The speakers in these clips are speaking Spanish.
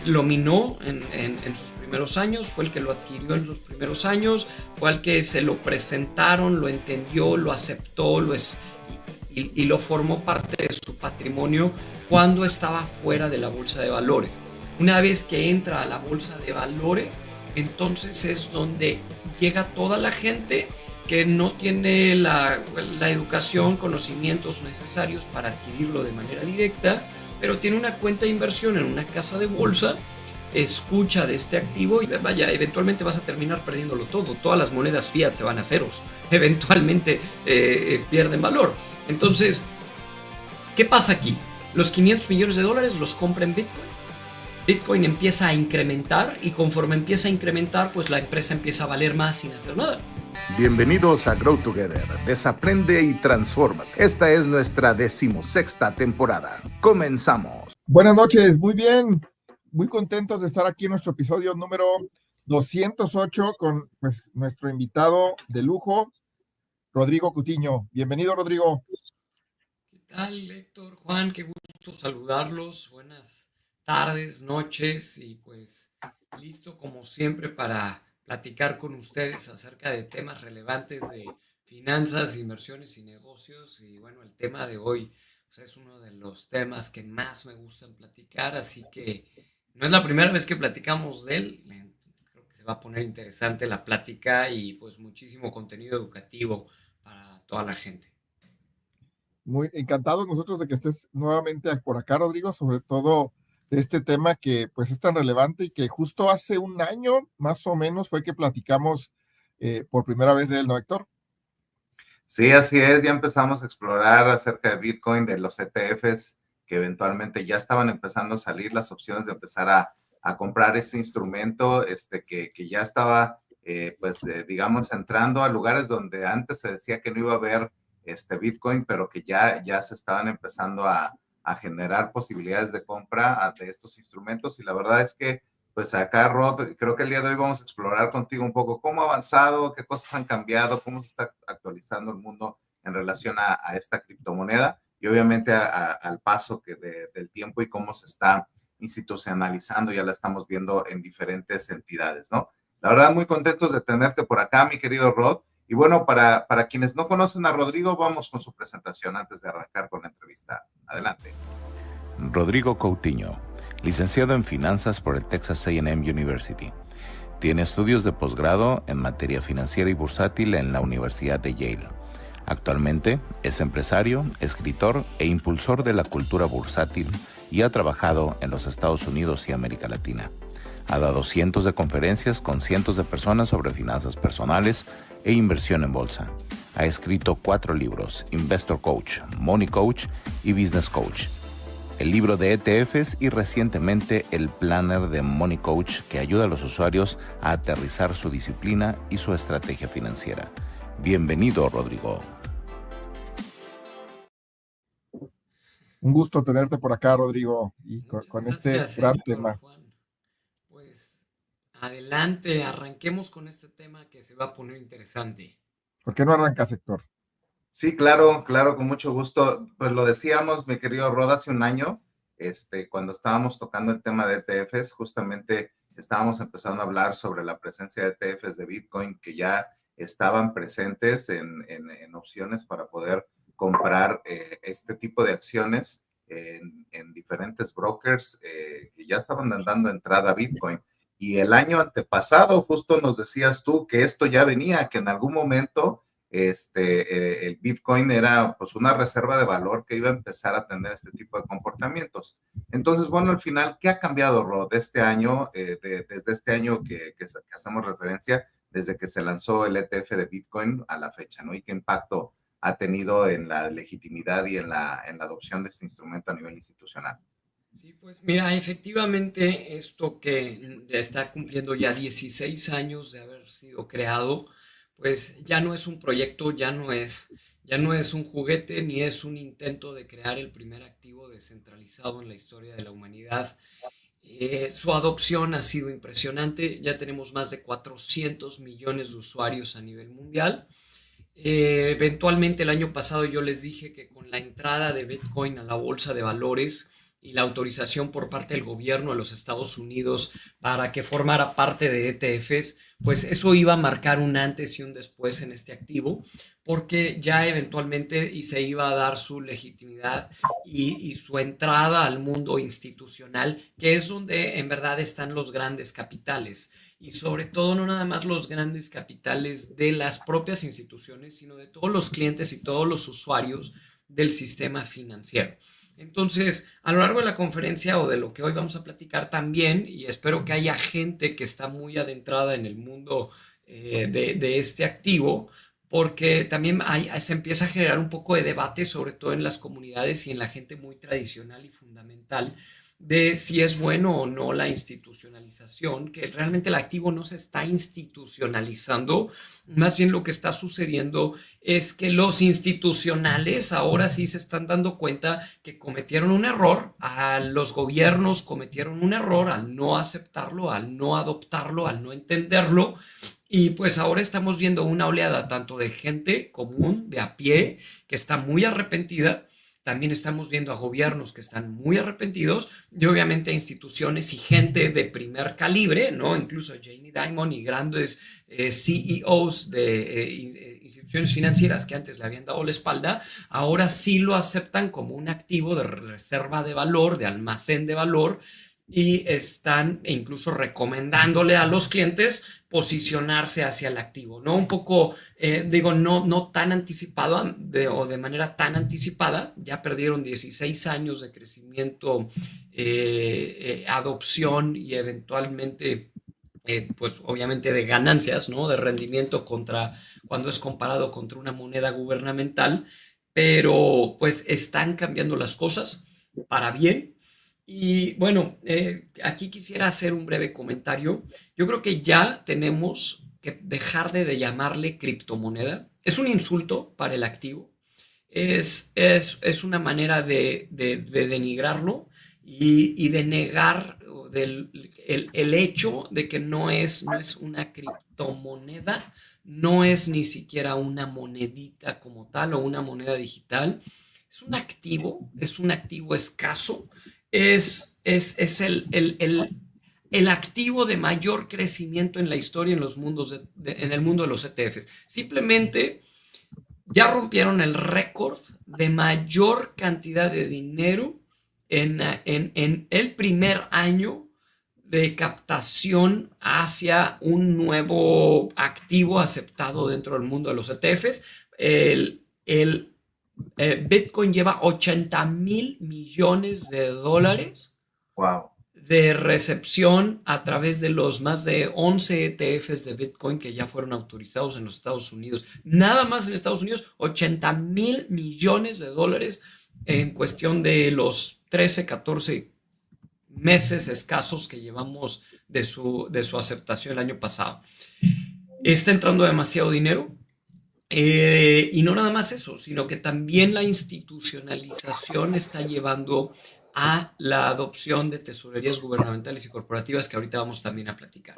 lo minó en sus primeros años, fue el que lo adquirió en sus primeros años, fue el que se lo presentaron, lo entendió, lo aceptó, y lo formó parte de su patrimonio cuando estaba fuera de la bolsa de valores. Una vez que entra a la bolsa de valores, entonces es donde llega toda la gente que no tiene la educación, conocimientos necesarios para adquirirlo de manera directa, pero tiene una cuenta de inversión en una casa de bolsa, escucha de este activo y vaya, eventualmente vas a terminar perdiéndolo todo. Todas las monedas fiat se van a ceros, eventualmente pierden valor. Entonces, ¿qué pasa aquí? Los 500 millones de dólares los compra en Bitcoin. Bitcoin empieza a incrementar y conforme empieza a incrementar, pues la empresa empieza a valer más sin hacer nada. Bienvenidos a Grow Together, desaprende y transforma. Esta es nuestra 16ª temporada. Comenzamos. Buenas noches, muy bien, muy contentos de estar aquí en nuestro episodio número 208 con pues, nuestro invitado de lujo, Rodrigo Coutinho. Bienvenido, Rodrigo. ¿Qué tal, Héctor? Juan, qué gusto saludarlos. Buenas tardes, noches y pues listo como siempre para platicar con ustedes acerca de temas relevantes de finanzas, inversiones y negocios. Y bueno, el tema de hoy pues, es uno de los temas que más me gustan platicar, así que no es la primera vez que platicamos de él. Creo que se va a poner interesante la plática y pues muchísimo contenido educativo para toda la gente. Muy encantados nosotros de que estés nuevamente por acá, Rodrigo, sobre todo de este tema que pues es tan relevante y que justo hace un año más o menos fue que platicamos por primera vez de él, ¿no, Héctor? Sí, así es, ya empezamos a explorar acerca de Bitcoin, de los ETFs, que eventualmente ya estaban empezando a salir las opciones de empezar a comprar ese instrumento, que ya estaba, digamos, entrando a lugares donde antes se decía que no iba a haber Bitcoin, pero que ya se estaban empezando a generar posibilidades de compra de estos instrumentos. Y la verdad es que, pues acá, Rod, creo que el día de hoy vamos a explorar contigo un poco cómo ha avanzado, qué cosas han cambiado, cómo se está actualizando el mundo en relación a esta criptomoneda y obviamente al paso del tiempo y cómo se está institucionalizando, ya la estamos viendo en diferentes entidades, ¿no? La verdad, muy contentos de tenerte por acá, mi querido Rod. Y bueno, para quienes no conocen a Rodrigo, vamos con su presentación antes de arrancar con la entrevista. Adelante. Rodrigo Coutinho, licenciado en Finanzas por el Texas A&M University. Tiene estudios de posgrado en materia financiera y bursátil en la Universidad de Yale. Actualmente es empresario, escritor e impulsor de la cultura bursátil y ha trabajado en los Estados Unidos y América Latina. Ha dado cientos de conferencias con cientos de personas sobre finanzas personales e inversión en bolsa. Ha escrito 4 libros: Investor Coach, Money Coach y Business Coach. El libro de ETFs y recientemente el Planner de Money Coach, que ayuda a los usuarios a aterrizar su disciplina y su estrategia financiera. Bienvenido, Rodrigo. Un gusto tenerte por acá, Rodrigo, y con este gran tema. Juan. Pues adelante, arranquemos con este tema que se va a poner interesante. ¿Por qué no arrancas, Héctor? Sí, claro, con mucho gusto. Pues lo decíamos, mi querido Rod, hace un año, cuando estábamos tocando el tema de ETFs, justamente estábamos empezando a hablar sobre la presencia de ETFs de Bitcoin que ya estaban presentes en opciones para poder comprar este tipo de acciones en diferentes brokers que ya estaban dando entrada a Bitcoin. Y el año antepasado justo nos decías tú que esto ya venía, que en algún momento el Bitcoin era pues una reserva de valor que iba a empezar a tener este tipo de comportamientos. Entonces, bueno, al final, ¿qué ha cambiado, Rod, de este año, desde este año que hacemos referencia, desde que se lanzó el ETF de Bitcoin a la fecha, ¿no? Y qué impacto ha tenido en la legitimidad y en la adopción de este instrumento a nivel institucional? Sí, pues mira, efectivamente esto que está cumpliendo ya 16 años de haber sido creado, pues ya no es un proyecto, ya no es un juguete, ni es un intento de crear el primer activo descentralizado en la historia de la humanidad. Su adopción ha sido impresionante, ya tenemos más de 400 millones de usuarios a nivel mundial. Eventualmente el año pasado yo les dije que con la entrada de Bitcoin a la bolsa de valores y la autorización por parte del gobierno de los Estados Unidos para que formara parte de ETFs, pues eso iba a marcar un antes y un después en este activo, porque ya eventualmente y se iba a dar su legitimidad y su entrada al mundo institucional, que es donde en verdad están los grandes capitales. Y sobre todo no nada más los grandes capitales de las propias instituciones, sino de todos los clientes y todos los usuarios del sistema financiero. Entonces, a lo largo de la conferencia o de lo que hoy vamos a platicar también, y espero que haya gente que está muy adentrada en el mundo de este activo, porque también se empieza a generar un poco de debate, sobre todo en las comunidades y en la gente muy tradicional y fundamental, de si es bueno o no la institucionalización, que realmente el activo no se está institucionalizando, más bien lo que está sucediendo es que los institucionales ahora sí se están dando cuenta que cometieron un error, los gobiernos cometieron un error al no aceptarlo, al no adoptarlo, al no entenderlo, y pues ahora estamos viendo una oleada tanto de gente común, de a pie, que está muy arrepentida. También estamos viendo a gobiernos que están muy arrepentidos y obviamente a instituciones y gente de primer calibre, ¿no? Incluso Jamie Dimon y grandes CEOs de instituciones financieras que antes le habían dado la espalda, ahora sí lo aceptan como un activo de reserva de valor, de almacén de valor, y están incluso recomendándole a los clientes posicionarse hacia el activo, ¿no? Un poco, no tan anticipado o de manera tan anticipada, ya perdieron 16 años de crecimiento, adopción y eventualmente, pues obviamente de ganancias, ¿no? De rendimiento cuando es comparado contra una moneda gubernamental, pero pues están cambiando las cosas para bien. Y bueno, aquí quisiera hacer un breve comentario. Yo creo que ya tenemos que dejar de llamarle criptomoneda. Es un insulto para el activo. Es una manera de denigrarlo y de negar el hecho de que no es una criptomoneda, no es ni siquiera una monedita como tal o una moneda digital. Es un activo escaso. Es el activo de mayor crecimiento en la historia en en el mundo de los ETFs. Simplemente ya rompieron el récord de mayor cantidad de dinero en el primer año de captación hacia un nuevo activo aceptado dentro del mundo de los ETFs. Bitcoin lleva 80,000 millones de dólares Wow. de recepción a través de los más de 11 ETFs de Bitcoin que ya fueron autorizados en los Estados Unidos. Nada más en Estados Unidos, 80,000 millones de dólares en cuestión de los 13, 14 meses escasos que llevamos de su aceptación el año pasado. Está entrando demasiado dinero. Y no nada más eso, sino que también la institucionalización está llevando a la adopción de tesorerías gubernamentales y corporativas que ahorita vamos también a platicar.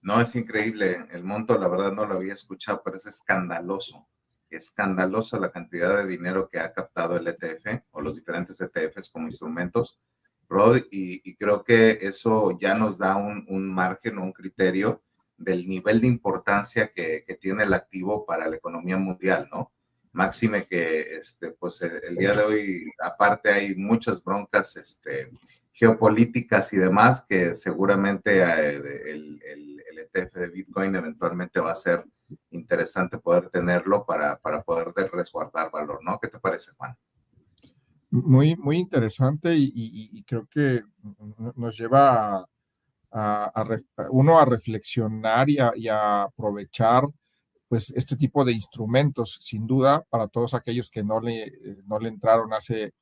No, es increíble. El monto, la verdad, no lo había escuchado, pero es escandaloso. Escandaloso la cantidad de dinero que ha captado el ETF o los diferentes ETFs como instrumentos, Rod, y creo que eso ya nos da un margen o un criterio del nivel de importancia que tiene el activo para la economía mundial, ¿no? Máxime que, pues el día de hoy, aparte hay muchas broncas geopolíticas y demás, que seguramente el ETF de Bitcoin eventualmente va a ser interesante poder tenerlo para poder resguardar valor, ¿no? ¿Qué te parece, Juan? Muy, muy interesante y creo que nos lleva uno a reflexionar y a aprovechar pues este tipo de instrumentos, sin duda, para todos aquellos que no le entraron hace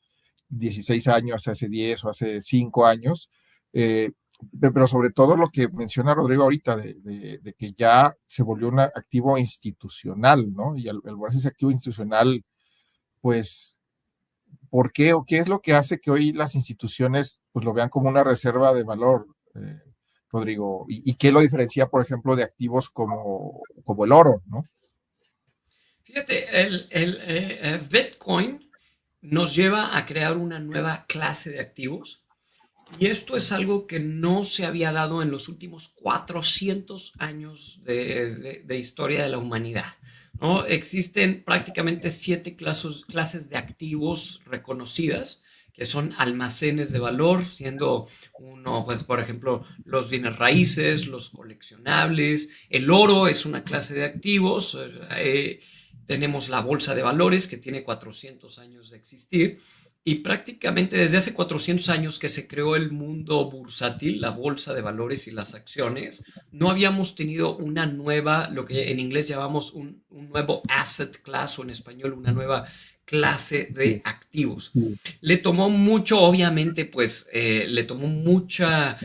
16 años, hace 10 o hace 5 años, pero sobre todo lo que menciona Rodrigo ahorita, de que ya se volvió un activo institucional, ¿no? Y al volverse ese activo institucional, pues, ¿por qué o qué es lo que hace que hoy las instituciones pues lo vean como una reserva de valor? Rodrigo, ¿y qué lo diferencia, por ejemplo, de activos como el oro, ¿no? Fíjate, el Bitcoin nos lleva a crear una nueva clase de activos. Y esto es algo que no se había dado en los últimos 400 años de historia de la humanidad, ¿no? Existen prácticamente 7 clases de activos reconocidas, que son almacenes de valor, siendo uno, pues, por ejemplo, los bienes raíces, los coleccionables. El oro es una clase de activos. Tenemos la bolsa de valores, que tiene 400 años de existir. Y prácticamente desde hace 400 años que se creó el mundo bursátil, la bolsa de valores y las acciones, no habíamos tenido una nueva, lo que en inglés llamamos un nuevo asset class, o en español una nueva clase de activos. Le tomó mucho, obviamente, pues le tomó mucho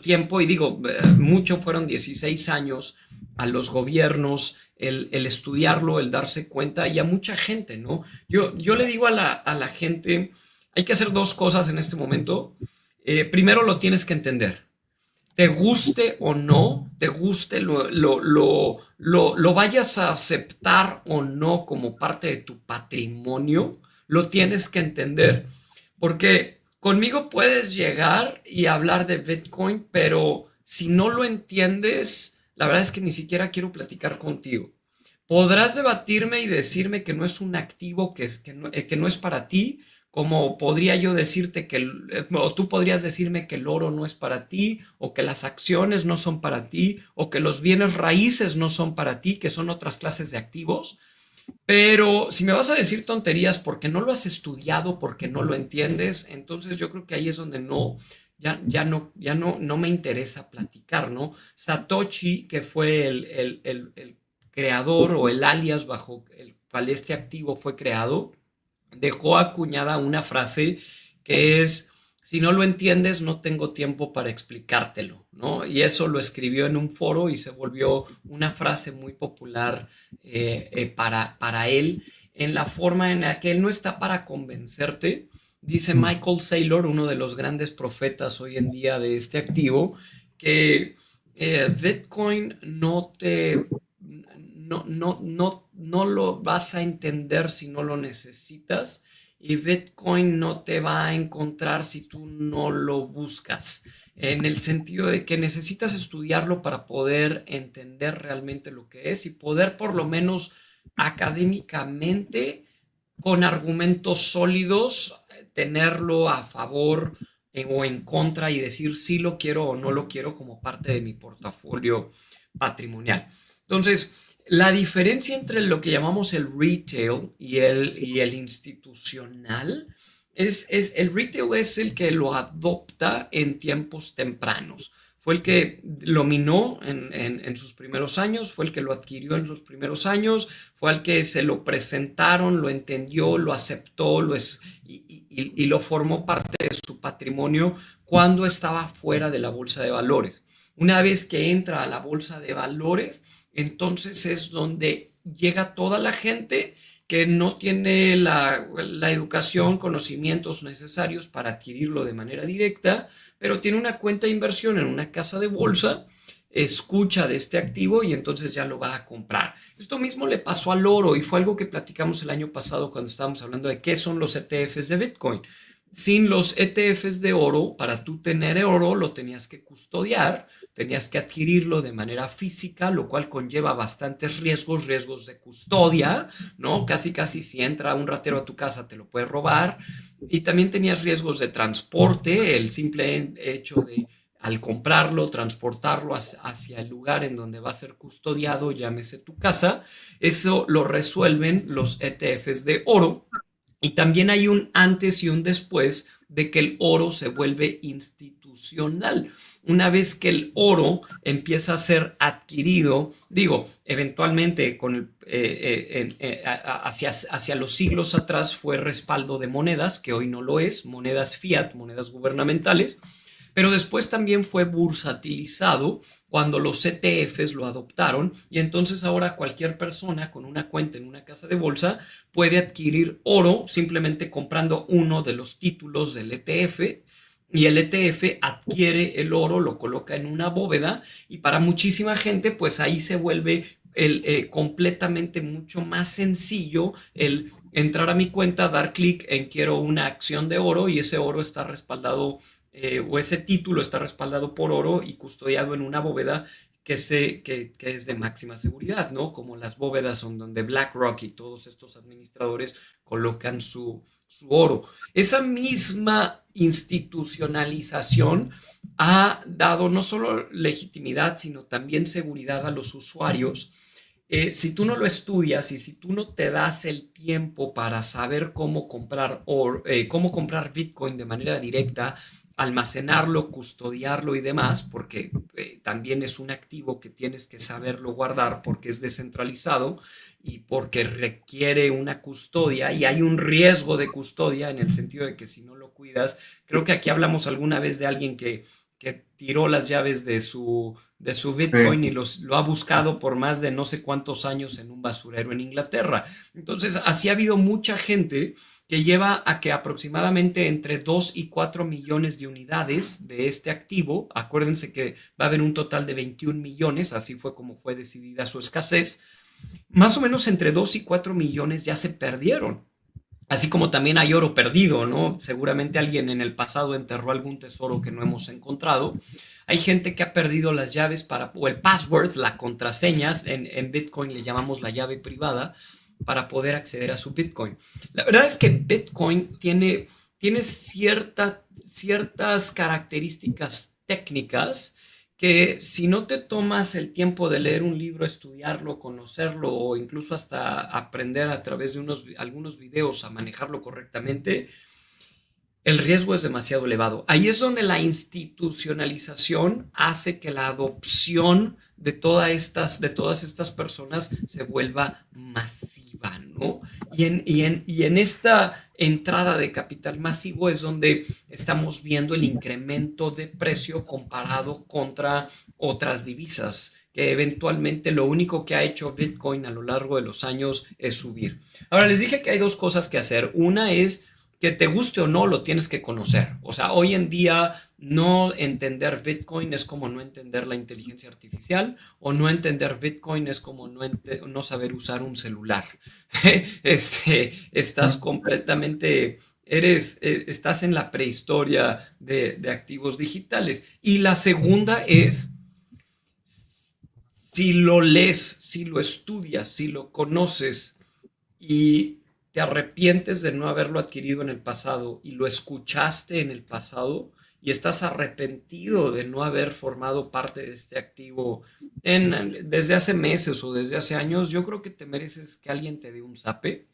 tiempo, y digo, mucho, fueron 16 años a los gobiernos el estudiarlo, el darse cuenta, y a mucha gente, ¿no? Yo le digo a la gente, hay que hacer 2 cosas en este momento. Primero, lo tienes que entender. Te guste o no, te guste, lo vayas a aceptar o no como parte de tu patrimonio, lo tienes que entender. Porque conmigo puedes llegar y hablar de Bitcoin, pero si no lo entiendes, la verdad es que ni siquiera quiero platicar contigo. Podrás debatirme y decirme que no es un activo, que no es para ti, como podría yo decirte o tú podrías decirme que el oro no es para ti, o que las acciones no son para ti, o que los bienes raíces no son para ti, que son otras clases de activos. Pero si me vas a decir tonterías porque no lo has estudiado, porque no lo entiendes, entonces yo creo que ahí es donde ya no me interesa platicar, ¿no? Satoshi, que fue el creador, o el alias bajo el cual este activo fue creado, dejó acuñada una frase que es: si no lo entiendes, no tengo tiempo para explicártelo, ¿no? Y eso lo escribió en un foro y se volvió una frase muy popular para él, en la forma en la que él no está para convencerte. Dice Michael Saylor, uno de los grandes profetas hoy en día de este activo, que Bitcoin no lo vas a entender si no lo necesitas, y Bitcoin no te va a encontrar si tú no lo buscas, en el sentido de que necesitas estudiarlo para poder entender realmente lo que es, y poder, por lo menos académicamente, con argumentos sólidos, tenerlo a favor o en contra, y decir si lo quiero o no lo quiero como parte de mi portafolio patrimonial. Entonces, la diferencia entre lo que llamamos el retail y el institucional es el retail es el que lo adopta en tiempos tempranos. Fue el que lo minó en sus primeros años, fue el que lo adquirió en sus primeros años, fue el que se lo presentaron, lo entendió, lo aceptó, y lo formó parte de su patrimonio cuando estaba fuera de la bolsa de valores. Una vez que entra a la bolsa de valores, entonces es donde llega toda la gente que no tiene la educación, conocimientos necesarios para adquirirlo de manera directa, pero tiene una cuenta de inversión en una casa de bolsa, escucha de este activo y entonces ya lo va a comprar. Esto mismo le pasó al oro, y fue algo que platicamos el año pasado cuando estábamos hablando de qué son los ETFs de Bitcoin. Sin los ETFs de oro, para tú tener oro lo tenías que custodiar, tenías que adquirirlo de manera física, lo cual conlleva bastantes riesgos de custodia, ¿no? Casi si entra un ratero a tu casa te lo puede robar, y también tenías riesgos de transporte, el simple hecho de, al comprarlo, transportarlo hacia el lugar en donde va a ser custodiado, llámese tu casa. Eso lo resuelven los ETFs de oro. Y también hay un antes y un después de que el oro se vuelve institucional. Una vez que el oro empieza a ser adquirido, eventualmente hacia los siglos atrás fue respaldo de monedas, que hoy no lo es, monedas fiat, monedas gubernamentales, pero después también fue bursatilizado cuando los ETFs lo adoptaron, y entonces ahora cualquier persona con una cuenta en una casa de bolsa puede adquirir oro simplemente comprando uno de los títulos del ETF, y el ETF adquiere el oro, lo coloca en una bóveda, y para muchísima gente pues ahí se vuelve completamente mucho más sencillo el entrar a mi cuenta, dar clic en quiero una acción de oro y ese oro está respaldado o ese título está respaldado por oro y custodiado en una bóveda que es de máxima seguridad, ¿no? Como las bóvedas son donde BlackRock y todos estos administradores colocan su oro. Esa misma institucionalización ha dado no solo legitimidad, sino también seguridad a los usuarios. Si tú no lo estudias y si tú no te das el tiempo para saber cómo comprar cómo comprar Bitcoin de manera directa, almacenarlo, custodiarlo y demás, porque también es un activo que tienes que saberlo guardar porque es descentralizado y porque requiere una custodia y hay un riesgo de custodia en el sentido de que si no lo cuidas, creo que aquí hablamos alguna vez de alguien que tiró las llaves de su Bitcoin y lo ha buscado por más de no sé cuántos años en un basurero en Inglaterra. Entonces, así ha habido mucha gente que lleva a que aproximadamente entre 2 y 4 millones de unidades de este activo, acuérdense que va a haber un total de 21 millones, así fue como fue decidida su escasez, más o menos entre 2 y 4 millones ya se perdieron. Así como también hay oro perdido, ¿no? Seguramente alguien en el pasado enterró algún tesoro que no hemos encontrado. Hay gente que ha perdido las llaves o el password, la contraseñas, en Bitcoin le llamamos la llave privada, para poder acceder a su Bitcoin. La verdad es que Bitcoin tiene ciertas características técnicas que si no te tomas el tiempo de leer un libro, estudiarlo, conocerlo o incluso hasta aprender a través de algunos videos a manejarlo correctamente, el riesgo es demasiado elevado. Ahí es donde la institucionalización hace que la adopción de todas estas personas se vuelva masiva, ¿no? Y en esta entrada de capital masivo es donde estamos viendo el incremento de precio comparado contra otras divisas, que eventualmente lo único que ha hecho Bitcoin a lo largo de los años es subir. Ahora, les dije que hay dos cosas que hacer. Una es que te guste o no, lo tienes que conocer. O sea, hoy en día no entender Bitcoin es como no entender la inteligencia artificial o no entender Bitcoin es como no saber usar un celular. Estás completamente, estás en la prehistoria de activos digitales. Y la segunda es, si lo lees, si lo estudias, si lo conoces y te arrepientes de no haberlo adquirido en el pasado y lo escuchaste en el pasado y estás arrepentido de no haber formado parte de este activo desde hace meses o desde hace años, yo creo que te mereces que alguien te dé un zape.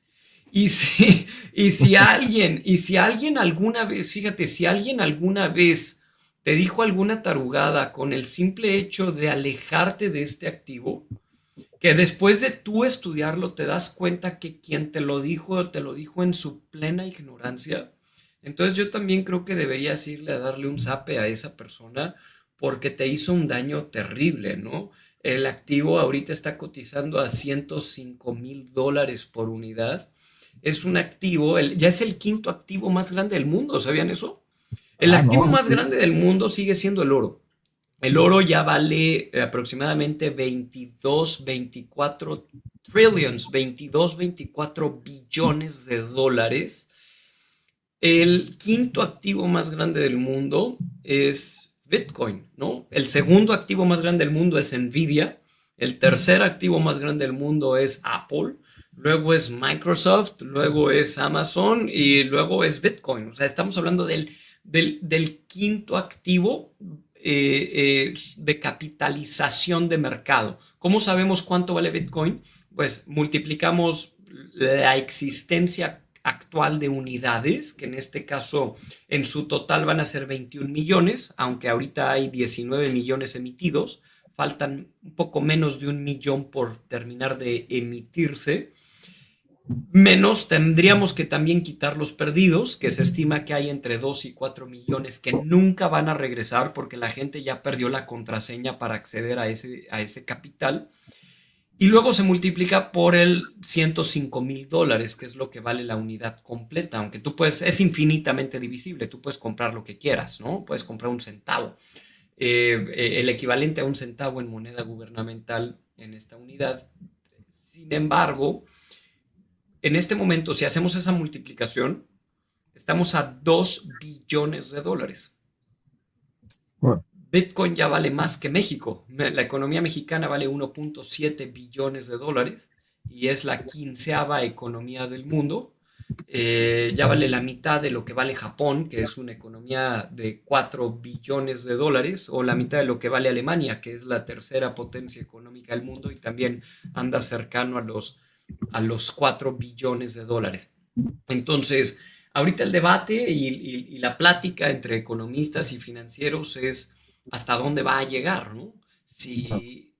Y si alguien alguna vez, fíjate, si alguien alguna vez te dijo alguna tarugada con el simple hecho de alejarte de este activo, que después de tú estudiarlo te das cuenta que quien te lo dijo en su plena ignorancia. Entonces yo también creo que deberías irle a darle un zape a esa persona porque te hizo un daño terrible, ¿no? El activo ahorita está cotizando a $105,000 por unidad. Es un activo, ya es el quinto activo más grande del mundo, ¿sabían eso? El activo más grande del mundo sigue siendo el oro. El oro ya vale aproximadamente 24 billones de dólares. El quinto activo más grande del mundo es Bitcoin, ¿no? El segundo activo más grande del mundo es Nvidia. El tercer activo más grande del mundo es Apple. Luego es Microsoft, luego es Amazon y luego es Bitcoin. O sea, estamos hablando del quinto activo de capitalización de mercado. ¿Cómo sabemos cuánto vale Bitcoin? Pues multiplicamos la existencia actual de unidades, que en este caso en su total van a ser 21 millones, aunque ahorita hay 19 millones emitidos, faltan un poco menos de 1 millón por terminar de emitirse. Menos tendríamos que también quitar los perdidos, que se estima que hay entre 2 y 4 millones que nunca van a regresar porque la gente ya perdió la contraseña para acceder a ese capital. Y luego se multiplica por el $105,000, que es lo que vale la unidad completa, aunque es infinitamente divisible, tú puedes comprar lo que quieras, ¿no? Puedes comprar un centavo. El equivalente a un centavo en moneda gubernamental en esta unidad. Sin embargo, en este momento, si hacemos esa multiplicación, estamos a 2 billones de dólares. Bueno, Bitcoin ya vale más que México. La economía mexicana vale 1.7 billones de dólares y es la 15ª economía del mundo. Ya vale la mitad de lo que vale Japón, que es una economía de 4 billones de dólares, o la mitad de lo que vale Alemania, que es la tercera potencia económica del mundo y también anda cercano a los 4 billones de dólares. Entonces, ahorita el debate y la plática entre economistas y financieros es hasta dónde va a llegar, ¿no? Si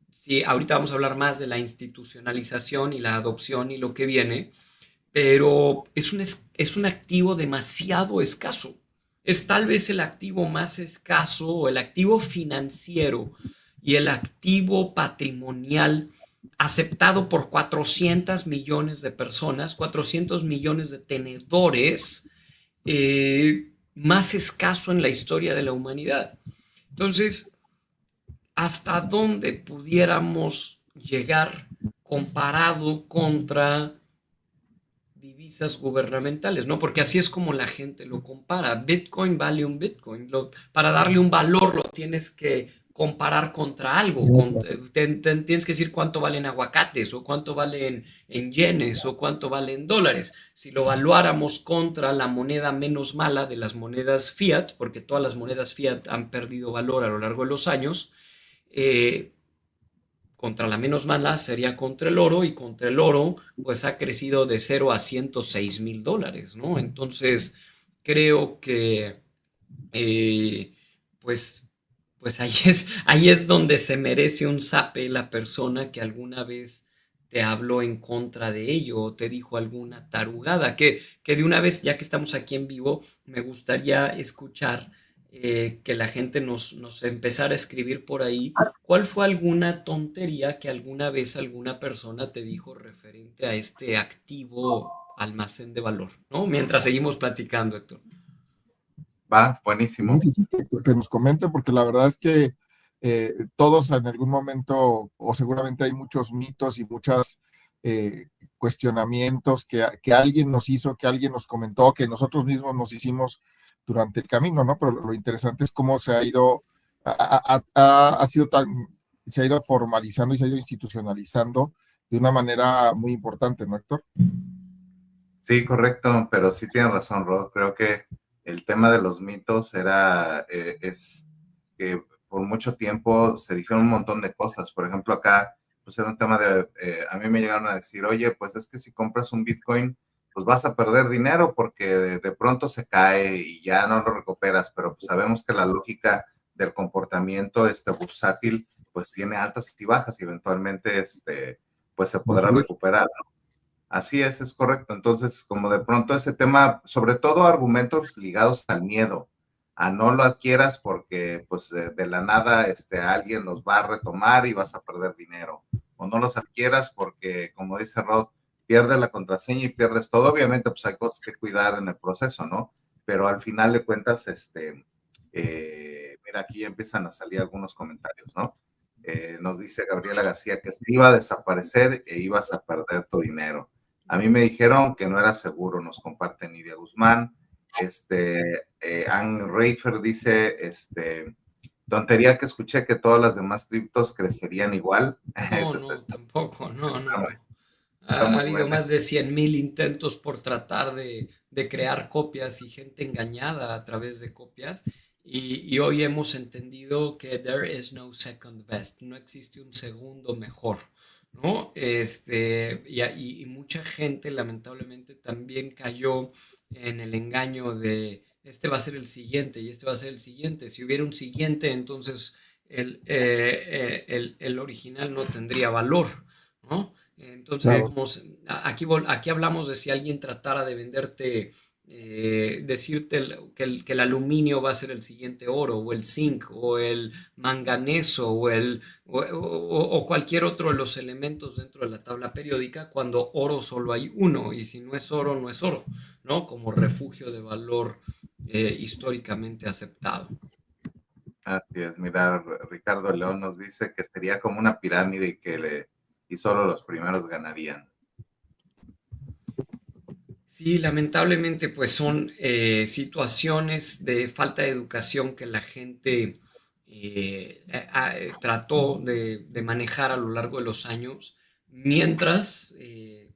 ahorita vamos a hablar más de la institucionalización y la adopción y lo que viene, pero es un activo demasiado escaso. Es tal vez el activo más escaso, o el activo financiero y el activo patrimonial aceptado por 400 millones de personas, 400 millones de tenedores, más escaso en la historia de la humanidad. Entonces, ¿hasta dónde pudiéramos llegar comparado contra divisas gubernamentales? ¿No? Porque así es como la gente lo compara. Bitcoin vale un Bitcoin. Para darle un valor lo tienes que comparar contra algo. Tienes que decir cuánto valen aguacates, o cuánto valen en yenes, o cuánto valen dólares. Si lo evaluáramos contra la moneda menos mala de las monedas fiat, porque todas las monedas fiat han perdido valor a lo largo de los años, contra la menos mala sería contra el oro, y contra el oro pues ha crecido de 0 a $106,000, ¿no? Entonces creo que pues ahí es donde se merece un zape la persona que alguna vez te habló en contra de ello o te dijo alguna tarugada, que de una vez, ya que estamos aquí en vivo, me gustaría escuchar que la gente nos empezara a escribir por ahí. ¿Cuál fue alguna tontería que alguna vez alguna persona te dijo referente a este activo almacén de valor, ¿no? Mientras seguimos platicando, Héctor. Va, buenísimo. Sí, que nos comenten, porque la verdad es que todos en algún momento, o seguramente hay muchos mitos y muchos cuestionamientos que alguien nos hizo, que alguien nos comentó, que nosotros mismos nos hicimos durante el camino, ¿no? Pero lo interesante es cómo se ha ido, se ha ido formalizando y se ha ido institucionalizando de una manera muy importante, ¿no, Héctor? Sí, correcto, pero sí tienes razón, Rod. Creo que el tema de los mitos es que por mucho tiempo se dijeron un montón de cosas. Por ejemplo, acá, pues era un tema a mí me llegaron a decir, oye, pues es que si compras un Bitcoin, pues vas a perder dinero porque de pronto se cae y ya no lo recuperas, pero pues sabemos que la lógica del comportamiento bursátil, pues tiene altas y bajas y eventualmente pues se podrá recuperar, ¿no? Así es correcto. Entonces, como de pronto ese tema, sobre todo argumentos ligados al miedo, a no lo adquieras porque pues de la nada alguien los va a retomar y vas a perder dinero, o no los adquieras porque, como dice Rod, pierdes la contraseña y pierdes todo. Obviamente pues hay cosas que cuidar en el proceso, ¿no? Pero al final de cuentas, mira, aquí empiezan a salir algunos comentarios, ¿no? Nos dice Gabriela García que se iba a desaparecer e ibas a perder tu dinero. A mí me dijeron que no era seguro, nos comparte Nidia Guzmán. Ann Reifer dice, tontería que escuché que todas las demás criptos crecerían igual. No, tampoco, no. Ha habido más de 100,000 intentos por tratar de crear copias y gente engañada a través de copias. Y hoy hemos entendido que there is no second best, no existe un segundo mejor, ¿no? Y mucha gente lamentablemente también cayó en el engaño de este va a ser el siguiente y este va a ser el siguiente. Si hubiera un siguiente, entonces el original no tendría valor, ¿no? Entonces, claro. Aquí hablamos de si alguien tratara de venderte, decirte que el aluminio va a ser el siguiente oro, o el zinc, o el manganeso, o cualquier otro de los elementos dentro de la tabla periódica, cuando oro solo hay uno, y si no es oro, no es oro, ¿no? Como refugio de valor históricamente aceptado. Así es, mira, Ricardo León nos dice que sería como una pirámide y solo los primeros ganarían. Sí, lamentablemente pues son situaciones de falta de educación que la gente trató de manejar a lo largo de los años, mientras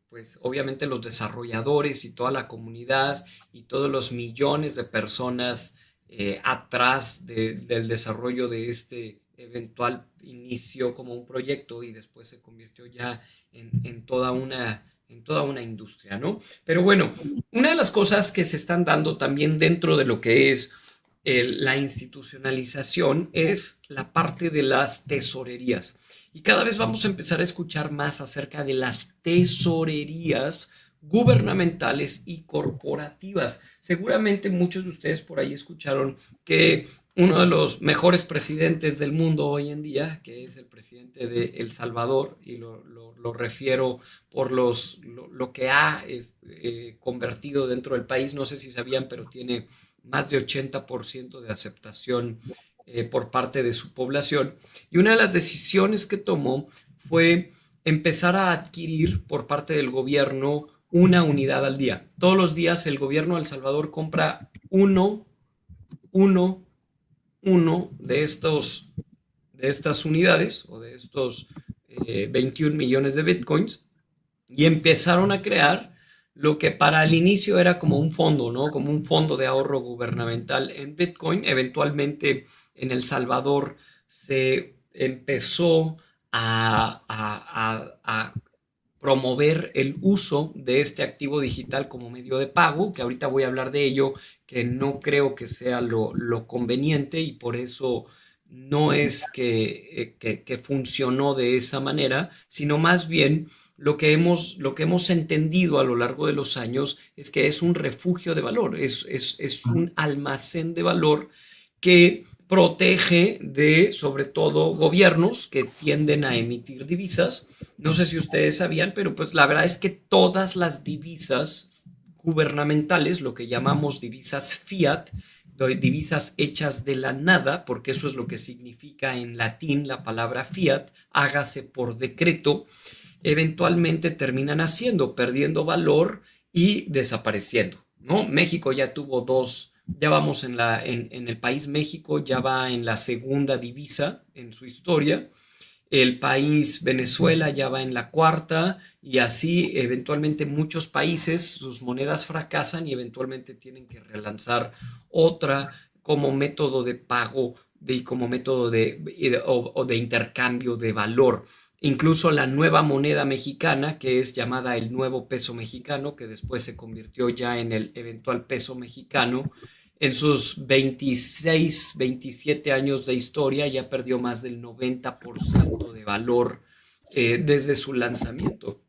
pues obviamente los desarrolladores y toda la comunidad y todos los millones de personas atrás del desarrollo de este eventual inicio como un proyecto y después se convirtió ya en toda una industria, ¿no? Pero bueno, una de las cosas que se están dando también dentro de lo que es la institucionalización es la parte de las tesorerías. Y cada vez vamos a empezar a escuchar más acerca de las tesorerías gubernamentales y corporativas. Seguramente muchos de ustedes por ahí escucharon que uno de los mejores presidentes del mundo hoy en día, que es el presidente de El Salvador, y lo refiero por lo que ha convertido dentro del país, no sé si sabían, pero tiene más de 80% de aceptación por parte de su población. Y una de las decisiones que tomó fue empezar a adquirir por parte del gobierno una unidad al día. Todos los días el gobierno de El Salvador compra uno de estas unidades o de estos 21 millones de bitcoins y empezaron a crear lo que para el inicio era como un fondo, ¿no? Como un fondo de ahorro gubernamental en Bitcoin. Eventualmente en El Salvador se empezó a promover el uso de este activo digital como medio de pago, que ahorita voy a hablar de ello, que no creo que sea lo conveniente y por eso no es que funcionó de esa manera, sino más bien lo que hemos entendido a lo largo de los años es que es un refugio de valor, es un almacén de valor que protege de, sobre todo, gobiernos que tienden a emitir divisas. No sé si ustedes sabían, pero pues la verdad es que todas las divisas gubernamentales, lo que llamamos divisas fiat, divisas hechas de la nada, porque eso es lo que significa en latín la palabra fiat, hágase por decreto, eventualmente terminan perdiendo valor y desapareciendo, ¿no? México ya tuvo dos, ya vamos en el país México, ya va en la segunda divisa en su historia. El país Venezuela ya va en la cuarta y así eventualmente muchos países sus monedas fracasan y eventualmente tienen que relanzar otra como método de pago y como método de intercambio de valor. Incluso la nueva moneda mexicana, que es llamada el nuevo peso mexicano, que después se convirtió ya en el eventual peso mexicano, en sus 26, 27 años de historia ya perdió más del 90% de valor desde su lanzamiento.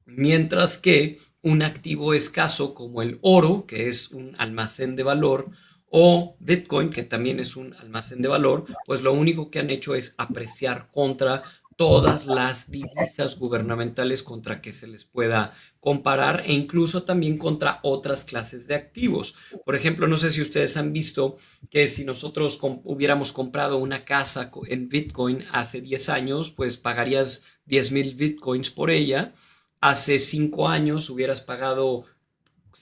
Mientras que un activo escaso como el oro, que es un almacén de valor, o Bitcoin, que también es un almacén de valor, pues lo único que han hecho es apreciar contra todas las divisas gubernamentales contra que se les pueda comparar e incluso también contra otras clases de activos. Por ejemplo, no sé si ustedes han visto que si nosotros hubiéramos comprado una casa en Bitcoin hace 10 años, pues pagarías 10,000 Bitcoins por ella. Hace 5 años hubieras pagado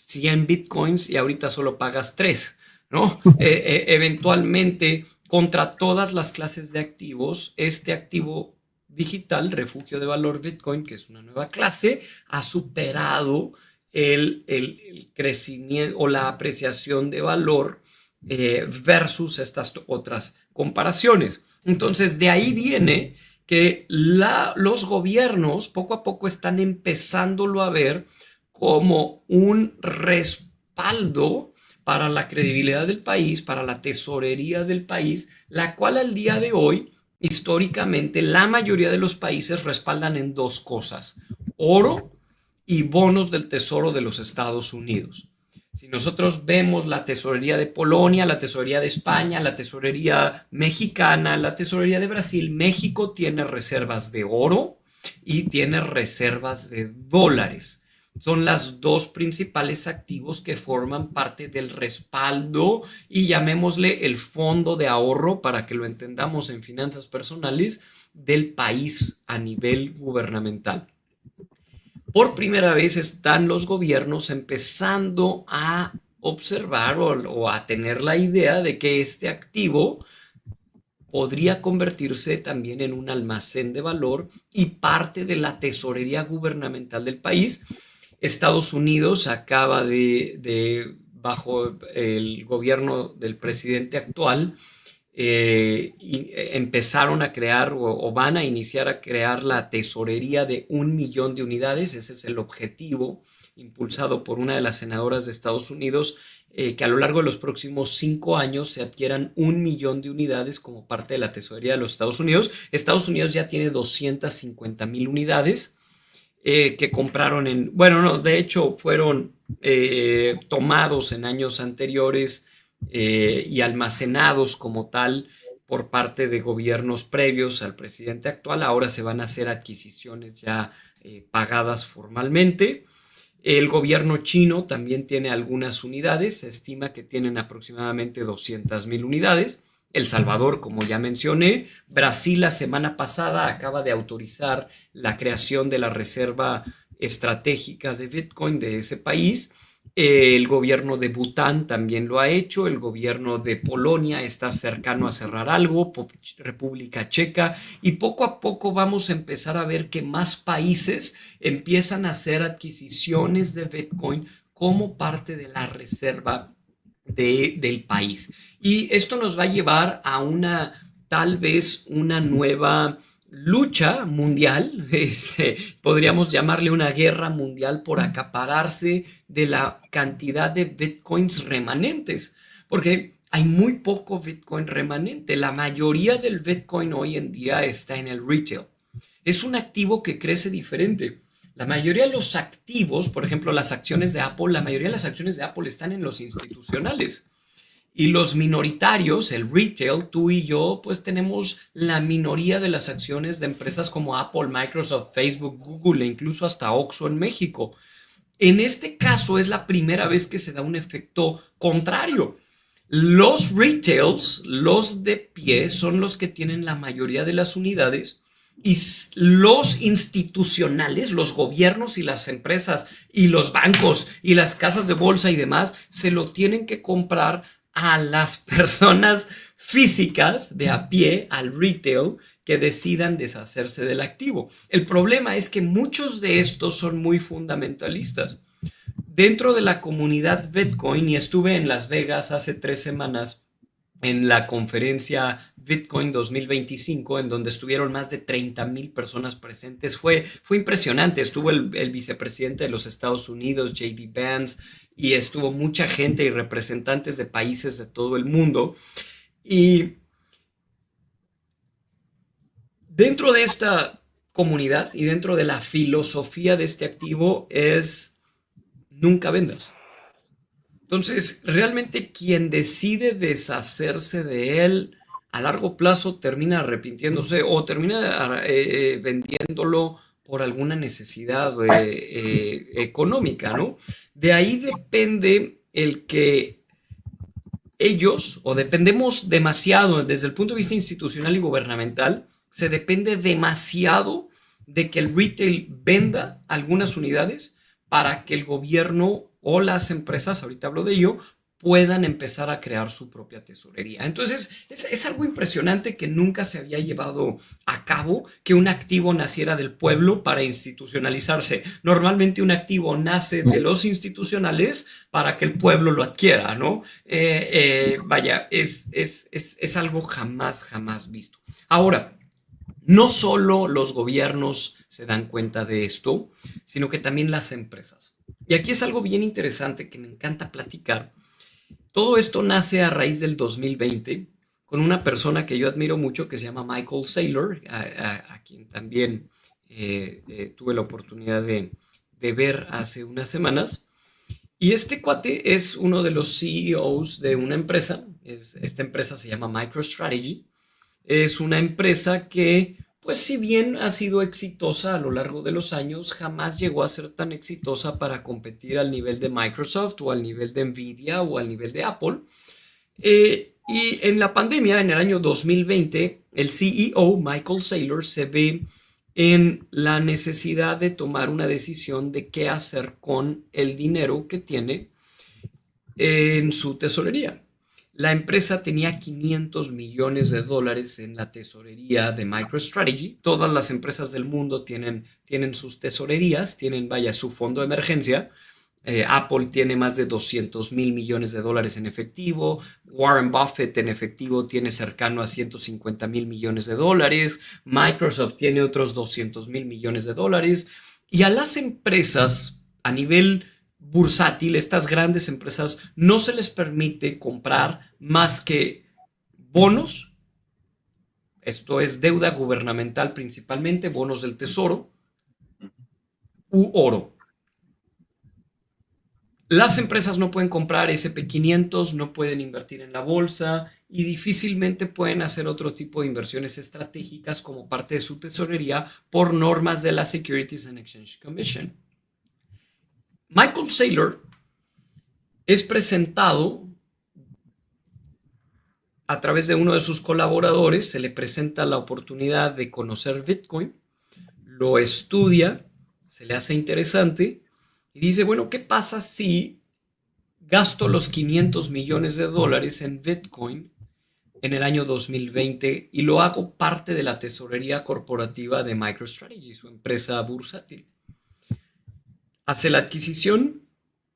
100 Bitcoins y ahorita solo pagas 3, ¿no? Eventualmente, contra todas las clases de activos, este activo digital, refugio de valor Bitcoin, que es una nueva clase, ha superado el crecimiento o la apreciación de valor versus estas otras comparaciones. Entonces, de ahí viene que los gobiernos poco a poco están empezándolo a ver como un respaldo para la credibilidad del país, para la tesorería del país, la cual al día de hoy históricamente, la mayoría de los países respaldan en dos cosas: oro y bonos del Tesoro de los Estados Unidos. Si nosotros vemos la tesorería de Polonia, la tesorería de España, la tesorería mexicana, la tesorería de Brasil, México tiene reservas de oro y tiene reservas de dólares. Son las dos principales activos que forman parte del respaldo y llamémosle el fondo de ahorro, para que lo entendamos en finanzas personales, del país a nivel gubernamental. Por primera vez están los gobiernos empezando a observar o a tener la idea de que este activo podría convertirse también en un almacén de valor y parte de la tesorería gubernamental del país. Estados Unidos acaba bajo el gobierno del presidente actual, empezaron a crear o van a iniciar a crear la tesorería de 1 millón de unidades. Ese es el objetivo impulsado por una de las senadoras de Estados Unidos, que a lo largo de los próximos 5 años se adquieran 1 millón de unidades como parte de la tesorería de los Estados Unidos. Estados Unidos ya tiene 250,000 unidades que compraron de hecho fueron tomados en años anteriores y almacenados como tal por parte de gobiernos previos al presidente actual. Ahora se van a hacer adquisiciones ya pagadas formalmente. El gobierno chino también tiene algunas unidades, se estima que tienen aproximadamente 200,000 unidades. El Salvador, como ya mencioné. Brasil la semana pasada acaba de autorizar la creación de la reserva estratégica de Bitcoin de ese país. El gobierno de Bután también lo ha hecho. El gobierno de Polonia está cercano a cerrar algo, República Checa, y poco a poco vamos a empezar a ver que más países empiezan a hacer adquisiciones de Bitcoin como parte de la reserva del país. Y esto nos va a llevar a tal vez una nueva lucha mundial, podríamos llamarle una guerra mundial por acapararse de la cantidad de bitcoins remanentes, porque hay muy poco bitcoin remanente. La mayoría del bitcoin hoy en día está en el retail. Es un activo que crece diferente. La mayoría de los activos, por ejemplo, las acciones de Apple, la mayoría de las acciones de Apple están en los institucionales. Y los minoritarios, el retail, tú y yo, pues tenemos la minoría de las acciones de empresas como Apple, Microsoft, Facebook, Google e incluso hasta Oxxo en México. En este caso es la primera vez que se da un efecto contrario. Los retails, los de pie, son los que tienen la mayoría de las unidades, y los institucionales, los gobiernos y las empresas y los bancos y las casas de bolsa y demás, se lo tienen que comprar a las personas físicas de a pie, al retail, que decidan deshacerse del activo. El problema es que muchos de estos son muy fundamentalistas. Dentro de la comunidad Bitcoin, y estuve en Las Vegas hace 3 semanas en la conferencia Bitcoin 2025, en donde estuvieron más de 30,000 personas presentes. Fue impresionante. Estuvo el vicepresidente de los Estados Unidos, J.D. Vance, y estuvo mucha gente y representantes de países de todo el mundo. Y dentro de esta comunidad y dentro de la filosofía de este activo es nunca vendas. Entonces, realmente quien decide deshacerse de él a largo plazo termina arrepintiéndose o termina vendiéndolo por alguna necesidad económica, ¿no? De ahí depende el que ellos, o dependemos demasiado desde el punto de vista institucional y gubernamental, se depende demasiado de que el retail venda algunas unidades para que el gobierno o las empresas, ahorita hablo de ello, puedan empezar a crear su propia tesorería. Entonces, es algo impresionante que nunca se había llevado a cabo, que un activo naciera del pueblo para institucionalizarse. Normalmente un activo nace de los institucionales para que el pueblo lo adquiera, ¿no? Vaya, es algo jamás visto. Ahora, no solo los gobiernos se dan cuenta de esto, sino que también las empresas. Y aquí es algo bien interesante que me encanta platicar. Todo esto nace a raíz del 2020 con una persona que yo admiro mucho que se llama Michael Saylor, a quien también tuve la oportunidad de ver hace unas semanas. Y este cuate es uno de los CEOs de una empresa. Esta empresa se llama MicroStrategy. Es una empresa que pues si bien ha sido exitosa a lo largo de los años, jamás llegó a ser tan exitosa para competir al nivel de Microsoft o al nivel de Nvidia o al nivel de Apple. Y en la pandemia, en el año 2020, el CEO, Michael Saylor, se ve en la necesidad de tomar una decisión de qué hacer con el dinero que tiene en su tesorería. La empresa tenía $500 millones en la tesorería de MicroStrategy. Todas las empresas del mundo tienen sus tesorerías, tienen, vaya, su fondo de emergencia. Apple tiene más de $200 millones en efectivo. Warren Buffett en efectivo tiene cercano a $150 millones. Microsoft tiene otros $200 millones. Y a las empresas a nivel bursátil, estas grandes empresas, no se les permite comprar más que bonos. Esto es deuda gubernamental principalmente, bonos del tesoro u oro. Las empresas no pueden comprar SP500, no pueden invertir en la bolsa y difícilmente pueden hacer otro tipo de inversiones estratégicas como parte de su tesorería por normas de la Securities and Exchange Commission. Michael Saylor es presentado a través de uno de sus colaboradores, se le presenta la oportunidad de conocer Bitcoin, lo estudia, se le hace interesante y dice, bueno, ¿qué pasa si gasto los $500 millones en Bitcoin en el año 2020 y lo hago parte de la tesorería corporativa de MicroStrategy, su empresa bursátil? Hace la adquisición,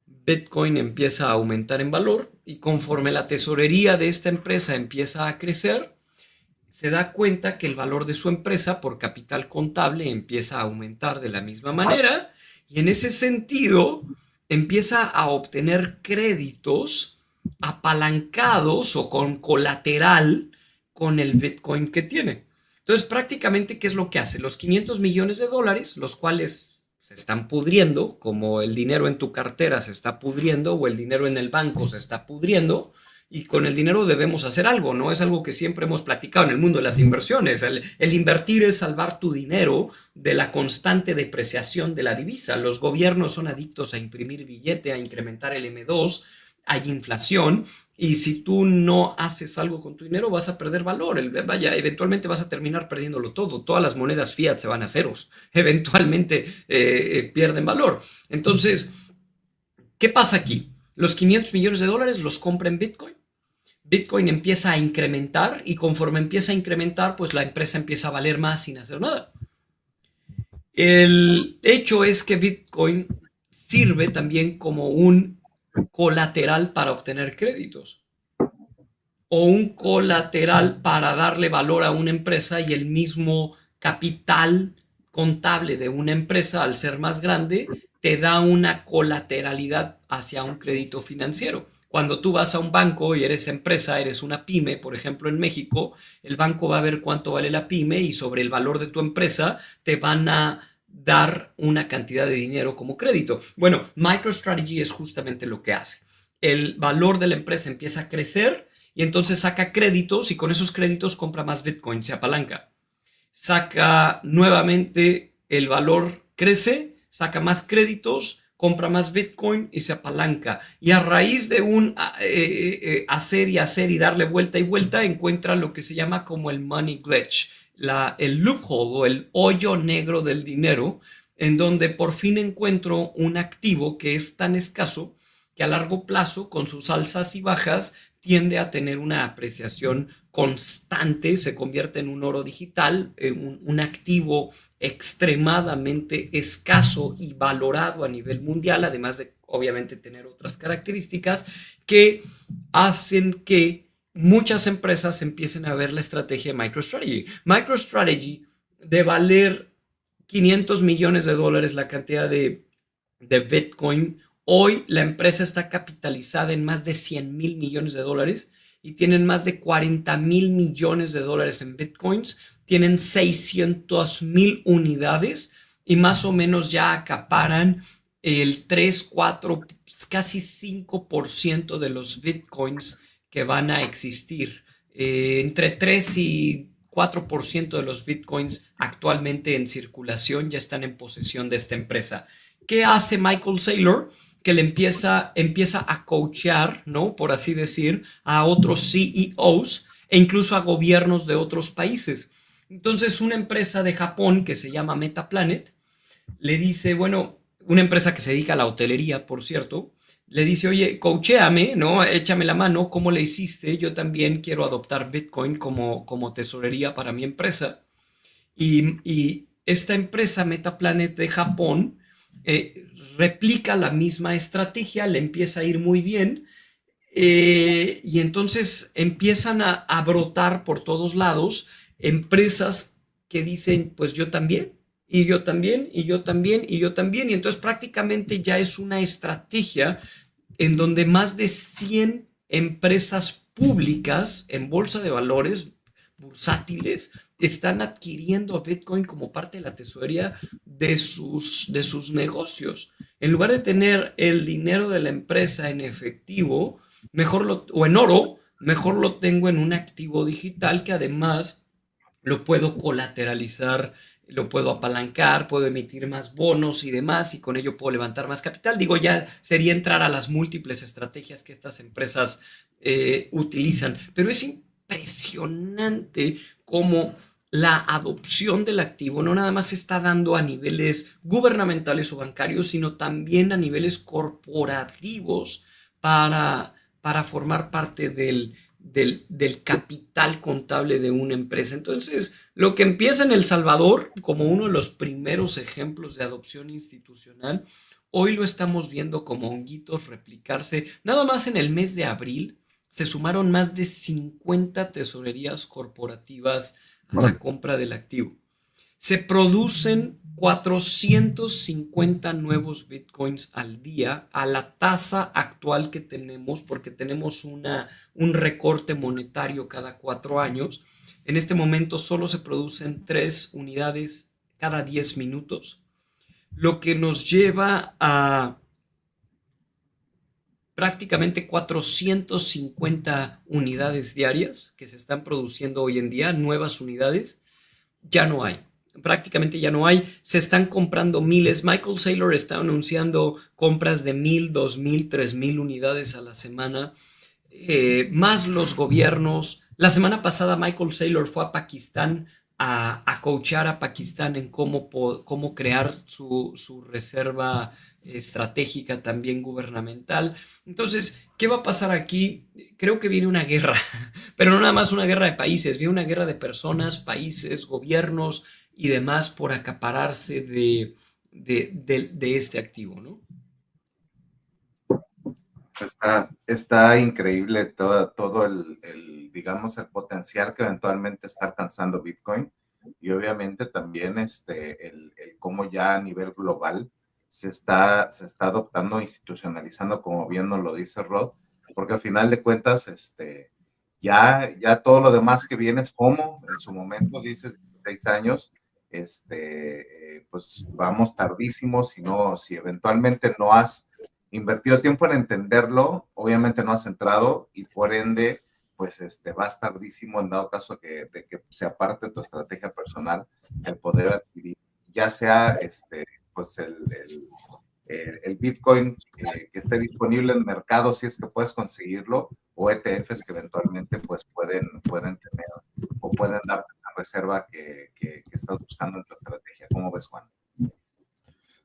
Bitcoin empieza a aumentar en valor y conforme la tesorería de esta empresa empieza a crecer, se da cuenta que el valor de su empresa por capital contable empieza a aumentar de la misma manera y en ese sentido empieza a obtener créditos apalancados o con colateral con el Bitcoin que tiene. Entonces, prácticamente, ¿qué es lo que hace? Los $500 millones, los cuales se están pudriendo, como el dinero en tu cartera se está pudriendo o el dinero en el banco se está pudriendo, y con el dinero debemos hacer algo, ¿no? Es algo que siempre hemos platicado en el mundo de las inversiones. El invertir es salvar tu dinero de la constante depreciación de la divisa. Los gobiernos son adictos a imprimir billete, a incrementar el M2, hay inflación, y si tú no haces algo con tu dinero vas a perder valor. Vaya, eventualmente vas a terminar perdiéndolo todo. Todas las monedas fiat se van a ceros. Eventualmente pierden valor. Entonces, ¿qué pasa aquí? Los $500 millones los compra en Bitcoin. Bitcoin empieza a incrementar y conforme empieza a incrementar, pues la empresa empieza a valer más sin hacer nada. El hecho es que Bitcoin sirve también como un colateral para obtener créditos o un colateral para darle valor a una empresa, y el mismo capital contable de una empresa, al ser más grande, te da una colateralidad hacia un crédito financiero. Cuando tú vas a un banco y eres empresa, eres una pyme, por ejemplo en México, el banco va a ver cuánto vale la pyme y sobre el valor de tu empresa te van a dar una cantidad de dinero como crédito. Bueno, MicroStrategy es justamente lo que hace. El valor de la empresa empieza a crecer y entonces saca créditos y con esos créditos compra más Bitcoin, se apalanca. Saca nuevamente, el valor crece, saca más créditos, compra más Bitcoin y se apalanca. Y a raíz de un hacer y darle vuelta y vuelta, encuentra lo que se llama como el money glitch, el loophole o el hoyo negro del dinero, en donde por fin encuentro un activo que es tan escaso que a largo plazo, con sus alzas y bajas, tiende a tener una apreciación constante, se convierte en un oro digital, un activo extremadamente escaso y valorado a nivel mundial, además de obviamente tener otras características que hacen que muchas empresas empiecen a ver la estrategia de MicroStrategy. MicroStrategy, de valer $500 millones la cantidad de Bitcoin, hoy la empresa está capitalizada en más de $100 millones y tienen más de $40 millones en Bitcoins, tienen 600,000 unidades y más o menos ya acaparan el 3, 4, casi 5% de los Bitcoins que van a existir. Entre 3 y 4% de los bitcoins actualmente en circulación ya están en posesión de esta empresa. ¿Qué hace Michael Saylor? Que le empieza a coachear, ¿no? Por así decir, a otros CEOs e incluso a gobiernos de otros países. Entonces, una empresa de Japón que se llama Metaplanet le dice, bueno, una empresa que se dedica a la hotelería, por cierto, le dice, oye, coachéame, ¿no? Échame la mano, ¿cómo le hiciste? Yo también quiero adoptar Bitcoin como tesorería para mi empresa. Y esta empresa, Metaplanet de Japón, replica la misma estrategia, le empieza a ir muy bien, y entonces empiezan a brotar por todos lados empresas que dicen, pues yo también, y yo también, y yo también, y yo también, y entonces prácticamente ya es una estrategia en donde más de 100 empresas públicas en bolsa de valores bursátiles están adquiriendo Bitcoin como parte de la tesorería de sus negocios. En lugar de tener el dinero de la empresa en efectivo, o en oro, mejor lo tengo en un activo digital que además lo puedo colateralizar, lo puedo apalancar, puedo emitir más bonos y demás, y con ello puedo levantar más capital. Digo, ya sería entrar a las múltiples estrategias que estas empresas utilizan, pero es impresionante cómo la adopción del activo no nada más se está dando a niveles gubernamentales o bancarios, sino también a niveles corporativos para formar parte del capital contable de una empresa. Entonces, lo que empieza en El Salvador como uno de los primeros ejemplos de adopción institucional, hoy lo estamos viendo como honguitos replicarse. Nada más en el mes de abril se sumaron más de 50 tesorerías corporativas a la compra del activo. Se producen 450 nuevos bitcoins al día a la tasa actual que tenemos, porque tenemos un recorte monetario cada 4 años. En este momento solo se producen 3 unidades cada 10 minutos, lo que nos lleva a prácticamente 450 unidades diarias que se están produciendo hoy en día, nuevas unidades. Ya no hay. Prácticamente ya no hay, se están comprando miles. Michael Saylor está anunciando compras de 1,000, 2,000, 3,000 unidades a la semana, más los gobiernos. La semana pasada Michael Saylor fue a Pakistán a coachar a Pakistán en cómo crear su reserva estratégica también gubernamental. Entonces, ¿qué va a pasar aquí? Creo que viene una guerra, pero no nada más una guerra de países, viene una guerra de personas, países, gobiernos y demás por acapararse de este activo, ¿no? Está increíble todo el, digamos, el potencial que eventualmente está alcanzando Bitcoin, y obviamente también el cómo ya a nivel global se está adoptando, institucionalizando, como bien nos lo dice Rod, porque al final de cuentas, ya todo lo demás que viene es FOMO. En su momento, dices, 16 años, pues vamos tardísimos. Si eventualmente no has invertido tiempo en entenderlo, obviamente no has entrado, y por ende, pues vas tardísimo en dado caso de que sea parte de tu estrategia personal el poder adquirir, ya sea pues el Bitcoin que esté disponible en el mercado, si es que puedes conseguirlo, o ETFs que eventualmente pues pueden tener o pueden darte esa reserva que estás buscando en tu estrategia. ¿Cómo ves, Juan?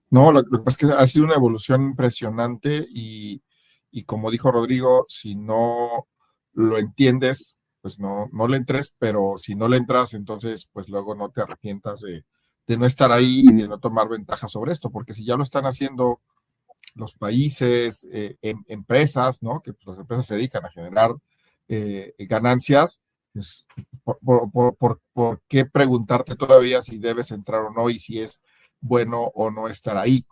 No, lo que pasa es que ha sido una evolución impresionante, y como dijo Rodrigo, si no lo entiendes, pues no le entres, pero si no le entras, entonces pues luego no te arrepientas de no estar ahí y de no tomar ventaja sobre esto, porque si ya lo están haciendo los países, empresas, ¿no? Que pues, las empresas se dedican a generar ganancias, pues, ¿por qué preguntarte todavía si debes entrar o no, y si es bueno o no estar ahí?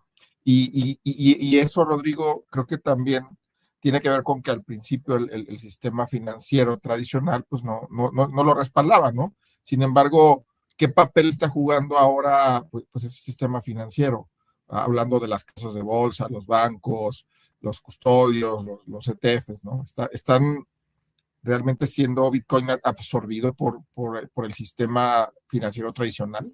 Y eso, Rodrigo, creo que también tiene que ver con que al principio el sistema financiero tradicional pues no lo respaldaba, ¿no? Sin embargo, ¿qué papel está jugando ahora pues ese sistema financiero? Hablando de las casas de bolsa, los bancos, los custodios, los ETFs, ¿no? Están realmente siendo Bitcoin absorbido por el sistema financiero tradicional?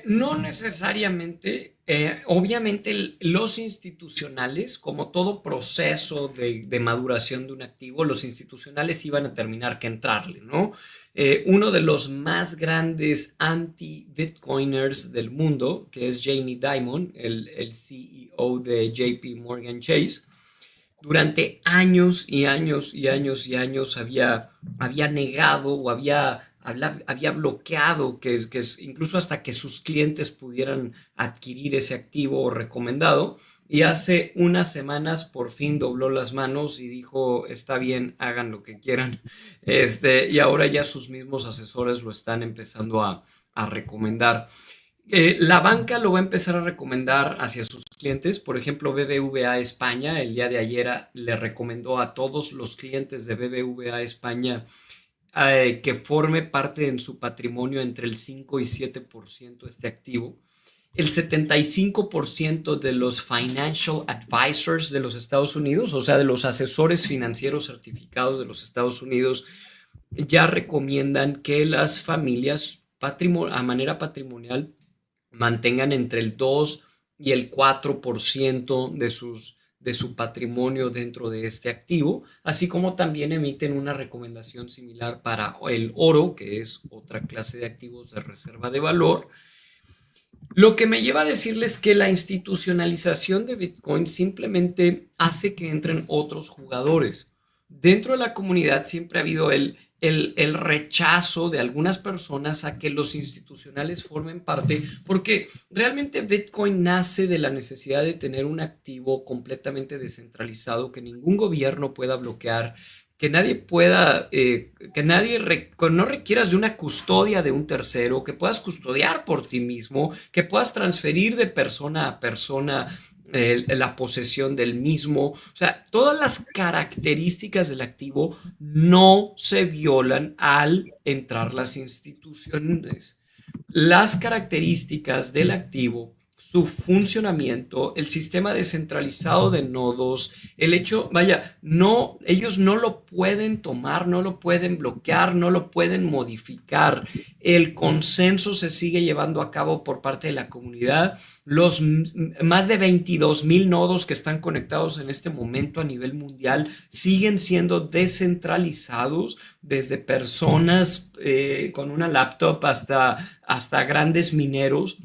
No necesariamente. Obviamente los institucionales, como todo proceso de maduración de un activo, los institucionales iban a terminar que entrarle, ¿no? Uno de los más grandes anti-Bitcoiners del mundo, que es Jamie Dimon, el CEO de JP Morgan Chase, durante años y años y años y años había negado o había bloqueado que incluso hasta que sus clientes pudieran adquirir ese activo o recomendado. Y hace unas semanas por fin dobló las manos y dijo, está bien, hagan lo que quieran. Y ahora ya sus mismos asesores lo están empezando a recomendar. La banca lo va a empezar a recomendar hacia sus clientes. Por ejemplo, BBVA España el día de ayer le recomendó a todos los clientes de BBVA España que forme parte en su patrimonio entre el 5 y 7% este activo. El 75% de los financial advisors de los Estados Unidos, o sea, de los asesores financieros certificados de los Estados Unidos, ya recomiendan que las familias a manera patrimonial mantengan entre el 2 y el 4% de su patrimonio dentro de este activo, así como también emiten una recomendación similar para el oro, que es otra clase de activos de reserva de valor. Lo que me lleva a decirles que la institucionalización de Bitcoin simplemente hace que entren otros jugadores. Dentro de la comunidad siempre ha habido el rechazo de algunas personas a que los institucionales formen parte, porque realmente Bitcoin nace de la necesidad de tener un activo completamente descentralizado que ningún gobierno pueda bloquear, que nadie pueda, no requieras de una custodia de un tercero, que puedas custodiar por ti mismo, que puedas transferir de persona a persona la posesión del mismo. O sea, todas las características del activo no se violan al entrar las instituciones. Las características del activo, su funcionamiento, el sistema descentralizado de nodos, el hecho, ellos no lo pueden tomar, no lo pueden bloquear, no lo pueden modificar. El consenso se sigue llevando a cabo por parte de la comunidad. Los más de 22,000 nodos que están conectados en este momento a nivel mundial siguen siendo descentralizados, desde personas con una laptop hasta grandes mineros.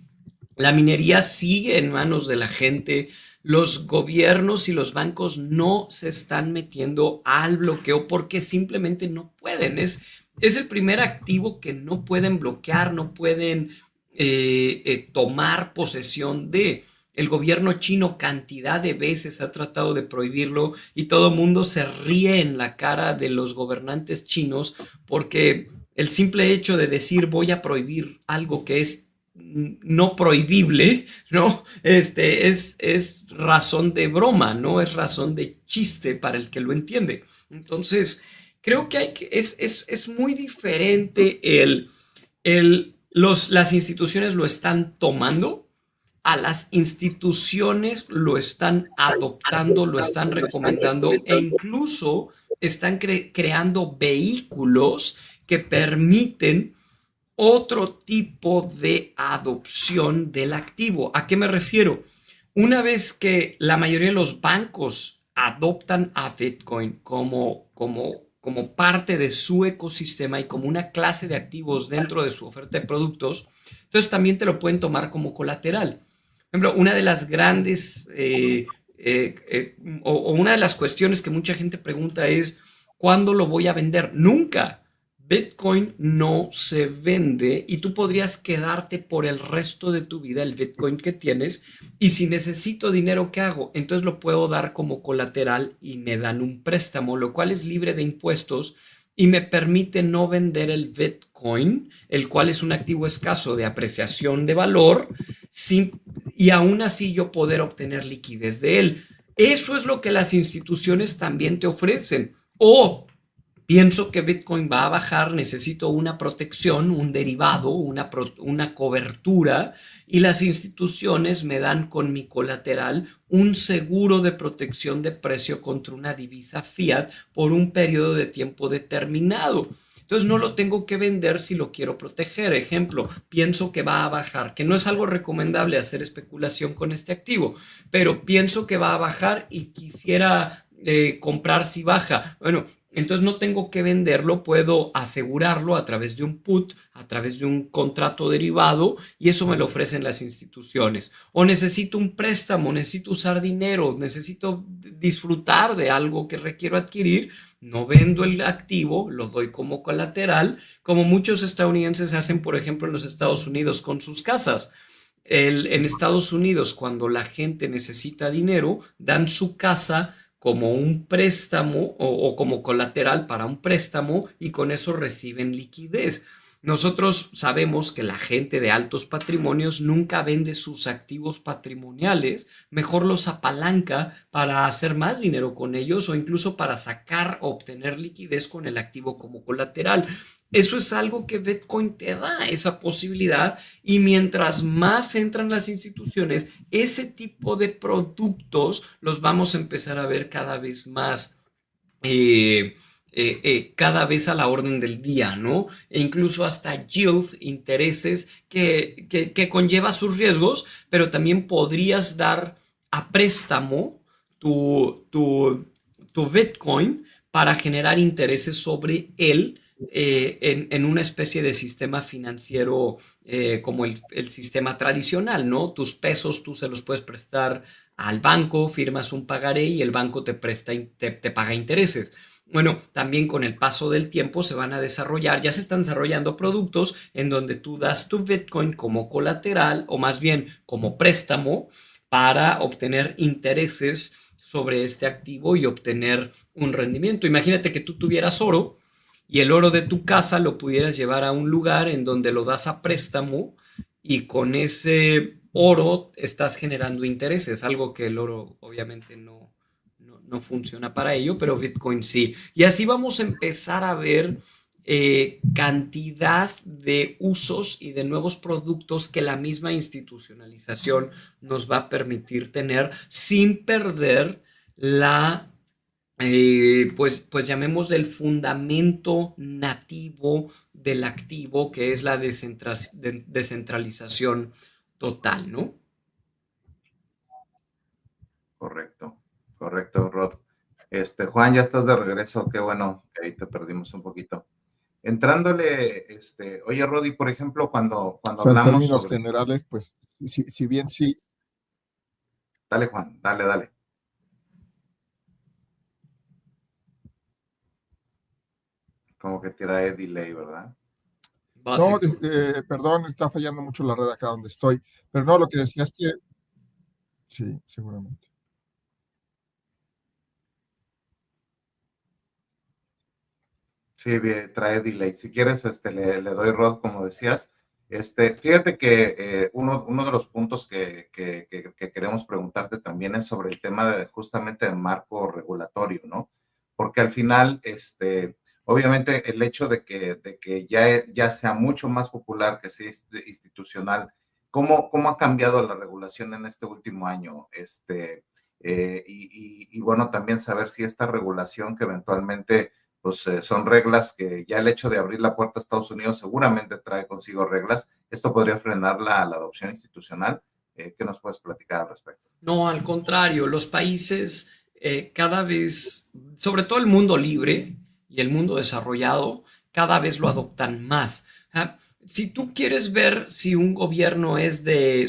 La minería sigue en manos de la gente. Los gobiernos y los bancos no se están metiendo al bloqueo porque simplemente no pueden. Es el primer activo que no pueden bloquear, no pueden tomar posesión de. El gobierno chino cantidad de veces ha tratado de prohibirlo y todo el mundo se ríe en la cara de los gobernantes chinos porque el simple hecho de decir voy a prohibir algo que es no prohibible, ¿no? Es razón de broma, ¿no? Es razón de chiste para el que lo entiende. Entonces, creo que es muy diferente las instituciones lo están tomando, a las instituciones lo están adoptando, lo están recomendando e incluso están creando vehículos que permiten otro tipo de adopción del activo. ¿A qué me refiero? Una vez que la mayoría de los bancos adoptan a Bitcoin como parte de su ecosistema y como una clase de activos dentro de su oferta de productos, entonces también te lo pueden tomar como colateral. Por ejemplo, una de las grandes o una de las cuestiones que mucha gente pregunta es ¿cuándo lo voy a vender? Nunca. Bitcoin no se vende y tú podrías quedarte por el resto de tu vida el Bitcoin que tienes y si necesito dinero, ¿qué hago? Entonces lo puedo dar como colateral y me dan un préstamo, lo cual es libre de impuestos y me permite no vender el Bitcoin, el cual es un activo escaso de apreciación de valor y aún así yo poder obtener liquidez de él. Eso es lo que las instituciones también te ofrecen. Pienso que Bitcoin va a bajar, necesito una protección, un derivado, una cobertura, y las instituciones me dan con mi colateral un seguro de protección de precio contra una divisa fiat por un periodo de tiempo determinado. Entonces no lo tengo que vender si lo quiero proteger. Ejemplo, pienso que va a bajar, que no es algo recomendable hacer especulación con este activo, pero pienso que va a bajar y quisiera comprar si baja. Bueno, entonces no tengo que venderlo, puedo asegurarlo a través de un put, a través de un contrato derivado, y eso me lo ofrecen las instituciones. O necesito un préstamo, necesito usar dinero, necesito disfrutar de algo que requiero adquirir. No vendo el activo, lo doy como colateral, como muchos estadounidenses hacen, por ejemplo, en los Estados Unidos con sus casas. En Estados Unidos, cuando la gente necesita dinero, dan su casa como un préstamo o como colateral para un préstamo, y con eso reciben liquidez. Nosotros sabemos que la gente de altos patrimonios nunca vende sus activos patrimoniales, mejor los apalanca para hacer más dinero con ellos, o incluso para sacar o obtener liquidez con el activo como colateral. Eso es algo que Bitcoin te da, esa posibilidad, y mientras más entran las instituciones, ese tipo de productos los vamos a empezar a ver cada vez más, cada vez a la orden del día, ¿no? E incluso hasta yield, intereses que conlleva sus riesgos, pero también podrías dar a préstamo tu Bitcoin para generar intereses sobre él, en una especie de sistema financiero, como el sistema tradicional, ¿no? Tus pesos tú se los puedes prestar al banco, firmas un pagaré y el banco te presta, te paga intereses. Bueno, también con el paso del tiempo se van a desarrollar, ya se están desarrollando productos en donde tú das tu Bitcoin como colateral, o más bien como préstamo, para obtener intereses sobre este activo y obtener un rendimiento. Imagínate que tú tuvieras oro y el oro de tu casa lo pudieras llevar a un lugar en donde lo das a préstamo, y con ese oro estás generando intereses, algo que el oro obviamente no funciona para ello, pero Bitcoin sí. Y así vamos a empezar a ver cantidad de usos y de nuevos productos que la misma institucionalización nos va a permitir tener sin perder pues llamémosle el fundamento nativo del activo, que es la descentralización total, ¿no? Correcto, correcto, Rod. Juan, ya estás de regreso, qué bueno, que ahí te perdimos un poquito. Entrándole, oye, Rod, y por ejemplo, cuando O sea, en hablamos términos sobre... generales, pues, si bien sí, Dale, Juan, dale. Como que tira de delay, ¿verdad? no, Básico. perdón, está fallando mucho la red acá donde estoy, pero no, lo que decía es que sí, seguramente. Sí, bien, trae delay. Si quieres, le doy, Rod, como decías. Fíjate que uno de los puntos que queremos preguntarte también es sobre el tema justamente del marco regulatorio, ¿no? Porque al final, obviamente el hecho de que ya sea mucho más popular, que sea institucional, ¿cómo ha cambiado la regulación en este último año? Y bueno, también saber si esta regulación que eventualmente pues son reglas que ya el hecho de abrir la puerta a Estados Unidos seguramente trae consigo reglas. ¿Esto podría frenar la adopción institucional? ¿Qué nos puedes platicar al respecto? No, al contrario, los países cada vez, sobre todo el mundo libre y el mundo desarrollado, cada vez lo adoptan más. Si tú quieres ver si un gobierno es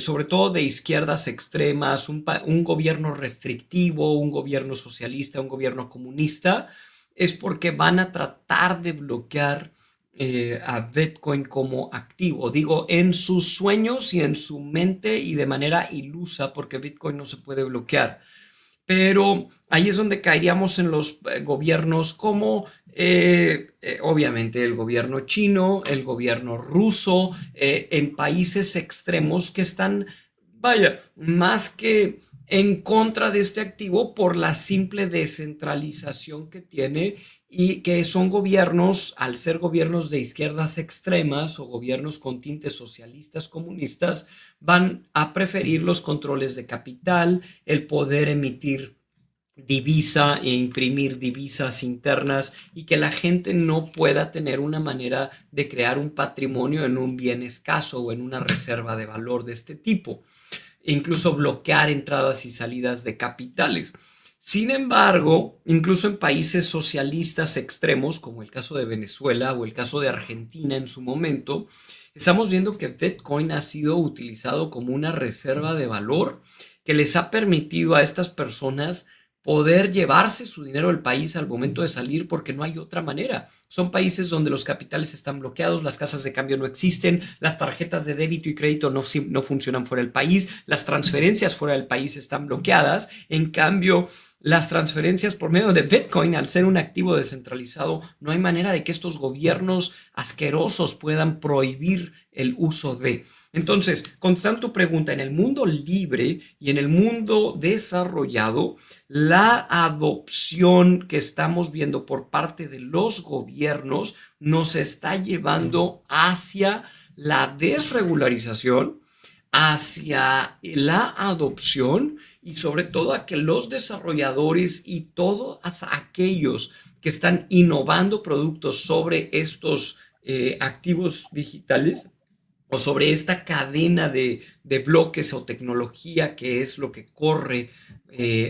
sobre todo de izquierdas extremas, un gobierno restrictivo, un gobierno socialista, un gobierno comunista, es porque van a tratar de bloquear a Bitcoin como activo. Digo, en sus sueños y en su mente y de manera ilusa, porque Bitcoin no se puede bloquear. Pero ahí es donde caeríamos en los gobiernos como, obviamente, el gobierno chino, el gobierno ruso, en países extremos que están, vaya, más que en contra de este activo por la simple descentralización que tiene y que son gobiernos, al ser gobiernos de izquierdas extremas o gobiernos con tintes socialistas comunistas, van a preferir los controles de capital, el poder emitir divisa e imprimir divisas internas y que la gente no pueda tener una manera de crear un patrimonio en un bien escaso o en una reserva de valor de este tipo, e incluso bloquear entradas y salidas de capitales. Sin embargo, incluso en países socialistas extremos, como el caso de Venezuela o el caso de Argentina en su momento, estamos viendo que Bitcoin ha sido utilizado como una reserva de valor que les ha permitido a estas personas poder llevarse su dinero del país al momento de salir porque no hay otra manera. Son países donde los capitales están bloqueados, las casas de cambio no existen, las tarjetas de débito y crédito no funcionan fuera del país, las transferencias fuera del país están bloqueadas. En cambio, las transferencias por medio de Bitcoin, al ser un activo descentralizado, no hay manera de que estos gobiernos asquerosos puedan prohibir el uso de. Entonces, contestando tu pregunta, en el mundo libre y en el mundo desarrollado, la adopción que estamos viendo por parte de los gobiernos nos está llevando hacia la desregularización, hacia la adopción y sobre todo a que los desarrolladores y todos aquellos que están innovando productos sobre estos activos digitales o sobre esta cadena de bloques o tecnología que es lo que corre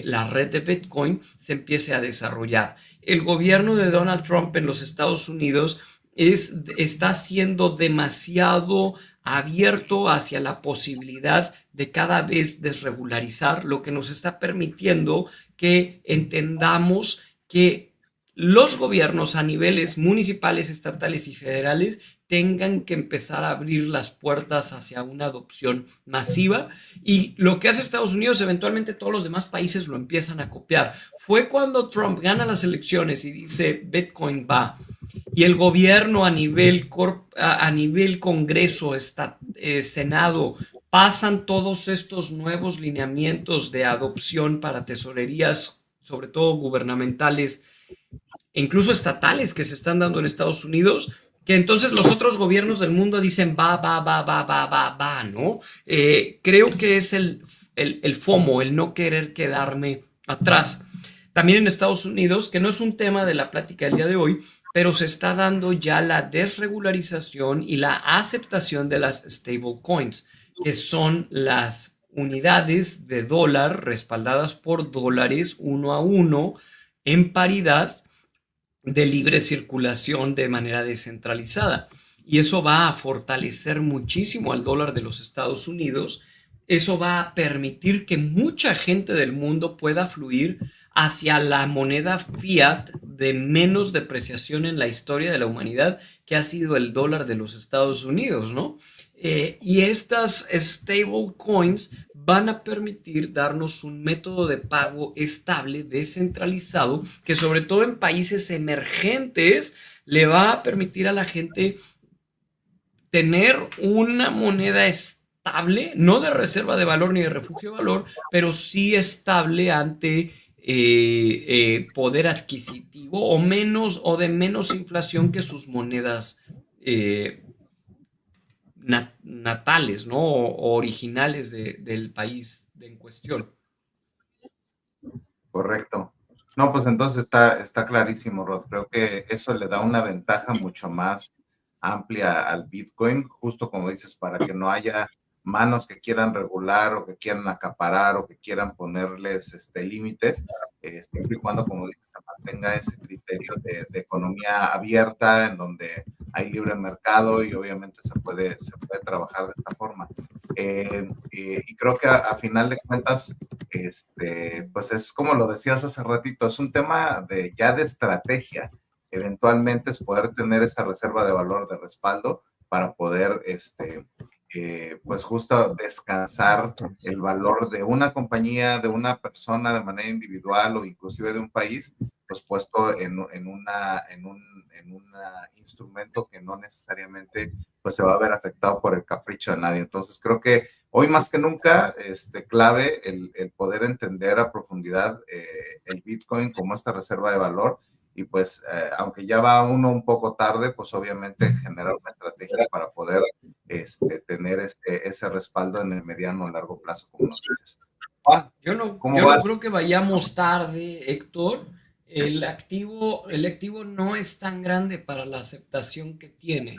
la red de Bitcoin, se empiece a desarrollar. El gobierno de Donald Trump en los Estados Unidos está siendo demasiado abierto hacia la posibilidad de cada vez desregularizar, lo que nos está permitiendo que entendamos que los gobiernos a niveles municipales, estatales y federales tengan que empezar a abrir las puertas hacia una adopción masiva, y lo que hace Estados Unidos, eventualmente todos los demás países lo empiezan a copiar. Fue cuando Trump gana las elecciones y dice Bitcoin va, y el gobierno a nivel Congreso, Senado, pasan todos estos nuevos lineamientos de adopción para tesorerías, sobre todo gubernamentales, e incluso estatales que se están dando en Estados Unidos, que entonces los otros gobiernos del mundo dicen va, ¿no? Creo que es el FOMO, el no querer quedarme atrás. También en Estados Unidos, que no es un tema de la plática del día de hoy, pero se está dando ya la desregularización y la aceptación de las stablecoins, que son las unidades de dólar respaldadas por dólares 1 a 1 en paridad, de libre circulación de manera descentralizada. Y eso va a fortalecer muchísimo al dólar de los Estados Unidos. Eso va a permitir que mucha gente del mundo pueda fluir hacia la moneda fiat de menos depreciación en la historia de la humanidad, que ha sido el dólar de los Estados Unidos, ¿no? Y estas stable coins van a permitir darnos un método de pago estable, descentralizado, que sobre todo en países emergentes le va a permitir a la gente tener una moneda estable, no de reserva de valor ni de refugio de valor, pero sí estable ante poder adquisitivo o menos o de menos inflación que sus monedas natales, ¿no? O originales del país en cuestión. Correcto. No, pues entonces está clarísimo, Rod. Creo que eso le da una ventaja mucho más amplia al Bitcoin, justo como dices, para que no haya manos que quieran regular o que quieran acaparar o que quieran ponerles límites, siempre y cuando, como dices, se mantenga ese criterio de economía abierta en donde hay libre mercado y obviamente se puede trabajar de esta forma. Y creo que a final de cuentas, pues es como lo decías hace ratito, es un tema ya de estrategia. Eventualmente es poder tener esa reserva de valor de respaldo para poder pues justo descansar el valor de una compañía, de una persona de manera individual o inclusive de un país, pues puesto en un instrumento que no necesariamente pues se va a ver afectado por el capricho de nadie. Entonces creo que hoy más que nunca clave el poder entender a profundidad el Bitcoin como esta reserva de valor y pues aunque ya va uno un poco tarde, pues obviamente generar una estrategia para poder tener ese respaldo en el mediano o largo plazo, como nos dices. Juan, ¿cómo Yo no vas? creo que vayamos tarde, Héctor. El activo no es tan grande para la aceptación que tiene.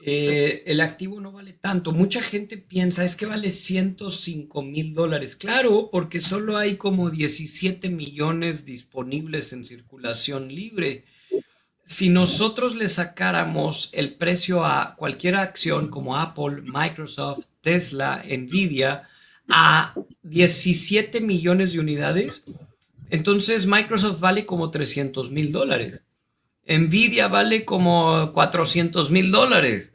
El activo no vale tanto. Mucha gente piensa, es que vale $105,000. Claro, porque solo hay como 17 millones disponibles en circulación libre. Si nosotros le sacáramos el precio a cualquier acción como Apple, Microsoft, Tesla, Nvidia, a 17 millones de unidades, entonces Microsoft vale como $300,000. Nvidia vale como $400,000.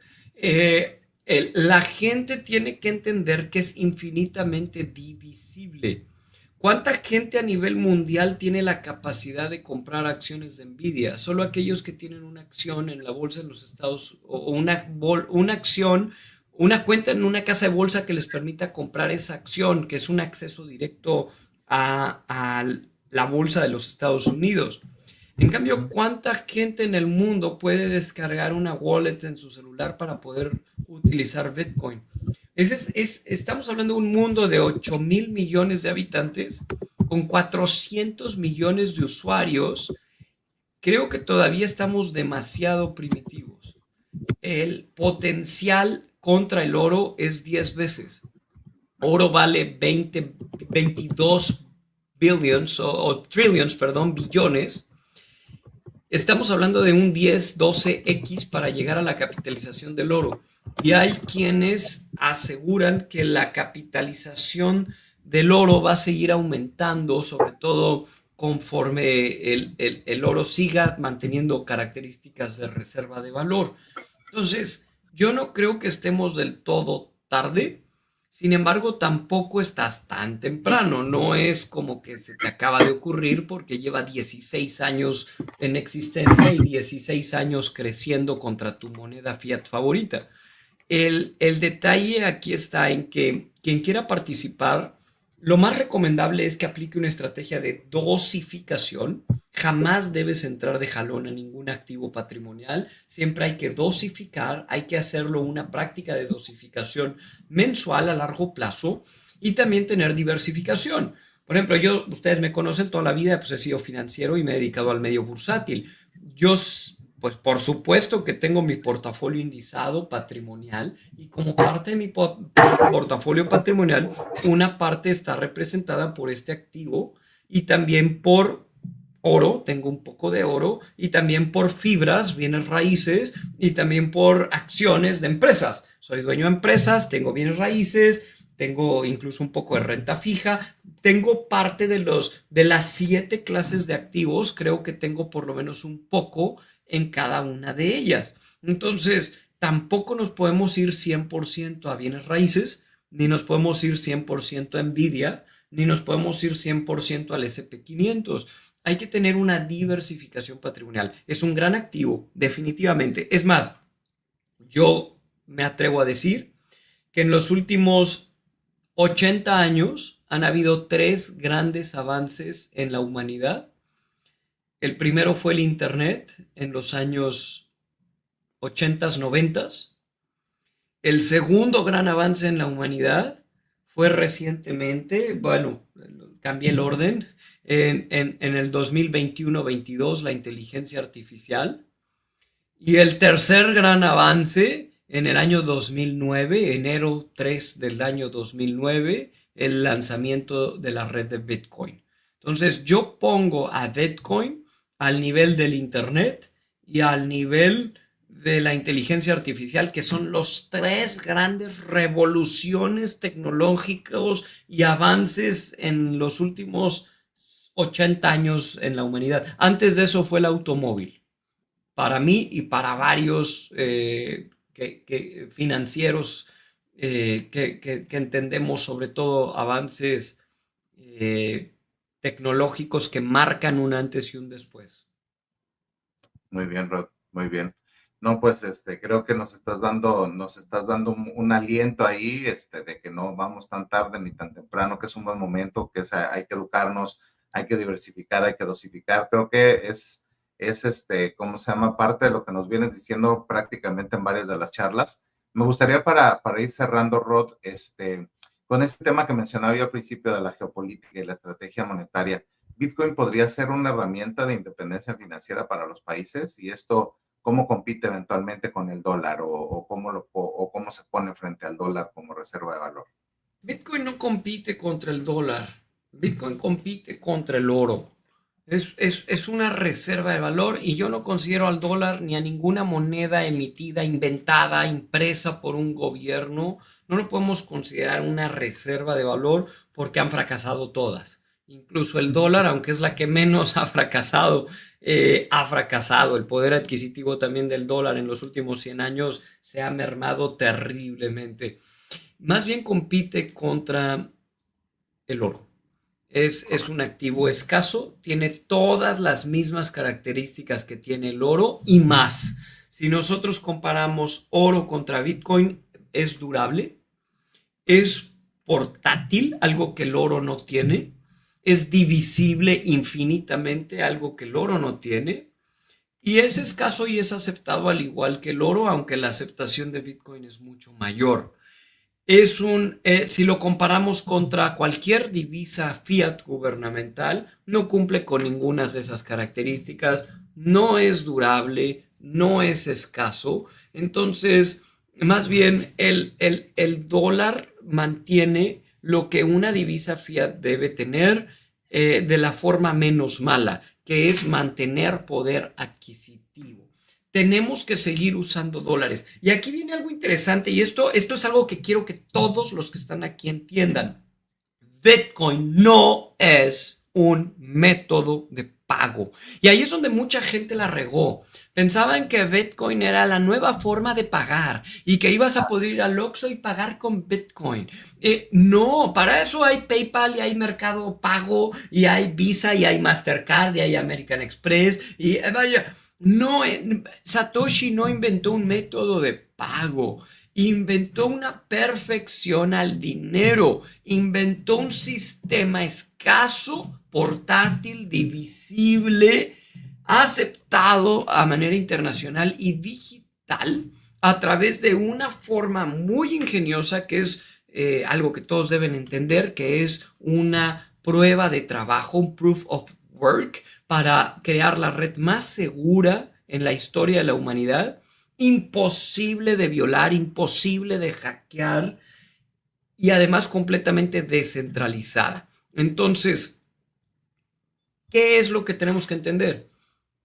La gente tiene que entender que es infinitamente divisible. ¿Cuánta gente a nivel mundial tiene la capacidad de comprar acciones de Nvidia? Solo aquellos que tienen una acción en la bolsa en los Estados o una acción, una cuenta en una casa de bolsa que les permita comprar esa acción, que es un acceso directo a la bolsa de los Estados Unidos. En cambio, ¿cuánta gente en el mundo puede descargar una wallet en su celular para poder utilizar Bitcoin? Estamos hablando de un mundo de 8,000 millones de habitantes con 400 millones de usuarios. Creo que todavía estamos demasiado primitivos. El potencial contra el oro es 10 veces. Oro vale 22 billions o trillions, perdón, billones. Estamos hablando de un 10, 12x para llegar a la capitalización del oro. Y hay quienes aseguran que la capitalización del oro va a seguir aumentando, sobre todo conforme el oro siga manteniendo características de reserva de valor. Entonces, yo no creo que estemos del todo tarde. Sin embargo, tampoco estás tan temprano. No es como que se te acaba de ocurrir porque lleva 16 años en existencia y 16 años creciendo contra tu moneda fiat favorita. El detalle aquí está en que quien quiera participar, lo más recomendable es que aplique una estrategia de dosificación. Jamás debes entrar de jalón a ningún activo patrimonial. Siempre hay que dosificar, hay que hacerlo una práctica de dosificación mensual a largo plazo y también tener diversificación. Por ejemplo, ustedes me conocen toda la vida, pues he sido financiero y me he dedicado al medio bursátil. Yo, pues por supuesto que tengo mi portafolio indizado patrimonial y como parte de mi portafolio patrimonial, una parte está representada por este activo y también por oro, tengo un poco de oro, y también por fibras, bienes raíces, y también por acciones de empresas. Soy dueño de empresas, tengo bienes raíces, tengo incluso un poco de renta fija, tengo parte de las 7 clases de activos, creo que tengo por lo menos un poco en cada una de ellas. Entonces, tampoco nos podemos ir 100% a bienes raíces, ni nos podemos ir 100% a Nvidia, ni nos podemos ir 100% al S&P 500. Hay que tener una diversificación patrimonial. Es un gran activo, definitivamente. Es más, yo me atrevo a decir que en los últimos 80 años han habido 3 grandes avances en la humanidad. El primero fue el Internet en los años 80, 90. El segundo gran avance en la humanidad fue recientemente, bueno, cambié el orden, en el 2021-22, la inteligencia artificial. Y el tercer gran avance en el año 2009, enero 3 del año 2009, el lanzamiento de la red de Bitcoin. Entonces yo pongo a Bitcoin al nivel del Internet y al nivel de la inteligencia artificial, que son los 3 grandes revoluciones tecnológicas y avances en los últimos 80 años en la humanidad. Antes de eso fue el automóvil. Para mí y para varios financieros que entendemos sobre todo avances tecnológicos que marcan un antes y un después. Muy bien, Rod, muy bien. No, pues creo que nos estás dando un aliento ahí, de que no vamos tan tarde ni tan temprano, que es un buen momento, que hay que educarnos, hay que diversificar, hay que dosificar. Creo que es es, ¿cómo se llama? Parte de lo que nos vienes diciendo prácticamente en varias de las charlas. Me gustaría para ir cerrando, Rod, con este tema que mencionaba yo al principio de la geopolítica y la estrategia monetaria, ¿Bitcoin podría ser una herramienta de independencia financiera para los países? Y esto, ¿cómo compite eventualmente con el dólar o cómo se pone frente al dólar como reserva de valor? Bitcoin no compite contra el dólar. Bitcoin compite contra el oro. Es una reserva de valor y yo no considero al dólar ni a ninguna moneda emitida, inventada, impresa por un gobierno. No lo podemos considerar una reserva de valor porque han fracasado todas. Incluso el dólar, aunque es la que menos ha fracasado, ha fracasado. El poder adquisitivo también del dólar en los últimos 100 años se ha mermado terriblemente. Más bien compite contra el oro. Es un activo escaso, tiene todas las mismas características que tiene el oro y más. Si nosotros comparamos oro contra Bitcoin, es durable, es portátil, algo que el oro no tiene, es divisible infinitamente, algo que el oro no tiene, y es escaso y es aceptado al igual que el oro, aunque la aceptación de Bitcoin es mucho mayor. Si lo comparamos contra cualquier divisa fiat gubernamental, no cumple con ninguna de esas características, no es durable, no es escaso. Entonces, más bien el dólar mantiene lo que una divisa fiat debe tener de la forma menos mala, que es mantener poder adquisitivo. Tenemos que seguir usando dólares. Y aquí viene algo interesante y esto es algo que quiero que todos los que están aquí entiendan. Bitcoin no es un método de pago. Y ahí es donde mucha gente la regó. Pensaban que Bitcoin era la nueva forma de pagar y que ibas a poder ir al Oxxo y pagar con Bitcoin. No, para eso hay PayPal y hay Mercado Pago y hay Visa y hay Mastercard y hay American Express y vaya... No, Satoshi no inventó un método de pago, inventó una perfección al dinero, inventó un sistema escaso, portátil, divisible, aceptado a manera internacional y digital a través de una forma muy ingeniosa que es algo que todos deben entender, que es una prueba de trabajo, un proof of work, para crear la red más segura en la historia de la humanidad, imposible de violar, imposible de hackear y además completamente descentralizada. Entonces, ¿qué es lo que tenemos que entender?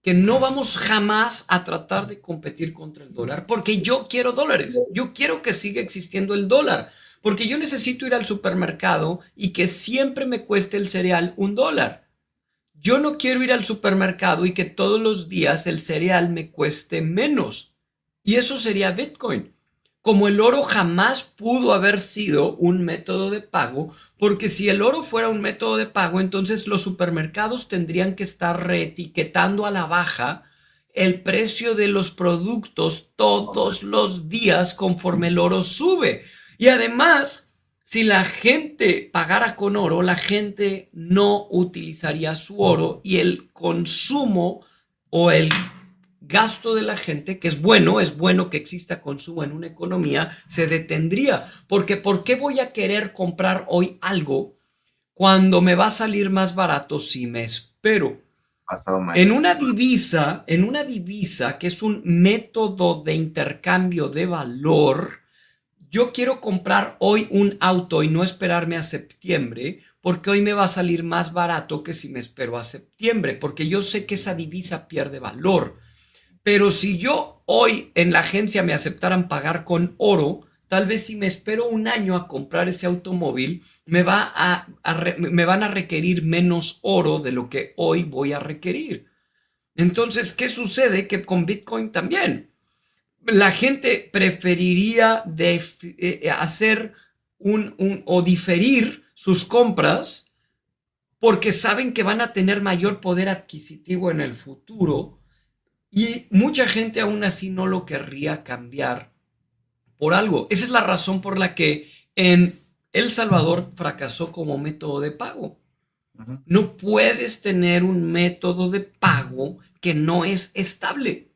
Que no vamos jamás a tratar de competir contra el dólar porque yo quiero dólares, yo quiero que siga existiendo el dólar, porque yo necesito ir al supermercado y que siempre me cueste el cereal $1. Yo no quiero ir al supermercado y que todos los días el cereal me cueste menos. Y eso sería Bitcoin. Como el oro jamás pudo haber sido un método de pago, porque si el oro fuera un método de pago, entonces los supermercados tendrían que estar reetiquetando a la baja el precio de los productos todos los días conforme el oro sube. Y además... si la gente pagara con oro, la gente no utilizaría su oro y el consumo o el gasto de la gente, que es bueno que exista consumo en una economía, se detendría. Porque ¿por qué voy a querer comprar hoy algo cuando me va a salir más barato si me espero? En una divisa que es un método de intercambio de valor, yo quiero comprar hoy un auto y no esperarme a septiembre, porque hoy me va a salir más barato que si me espero a septiembre, porque yo sé que esa divisa pierde valor. Pero si yo hoy en la agencia me aceptaran pagar con oro, tal vez si me espero un año a comprar ese automóvil, me van a requerir menos oro de lo que hoy voy a requerir. Entonces, ¿qué sucede? Que con Bitcoin también. La gente preferiría hacer o diferir sus compras porque saben que van a tener mayor poder adquisitivo en el futuro y mucha gente aún así no lo querría cambiar por algo. Esa es la razón por la que en El Salvador fracasó como método de pago. No puedes tener un método de pago que no es estable.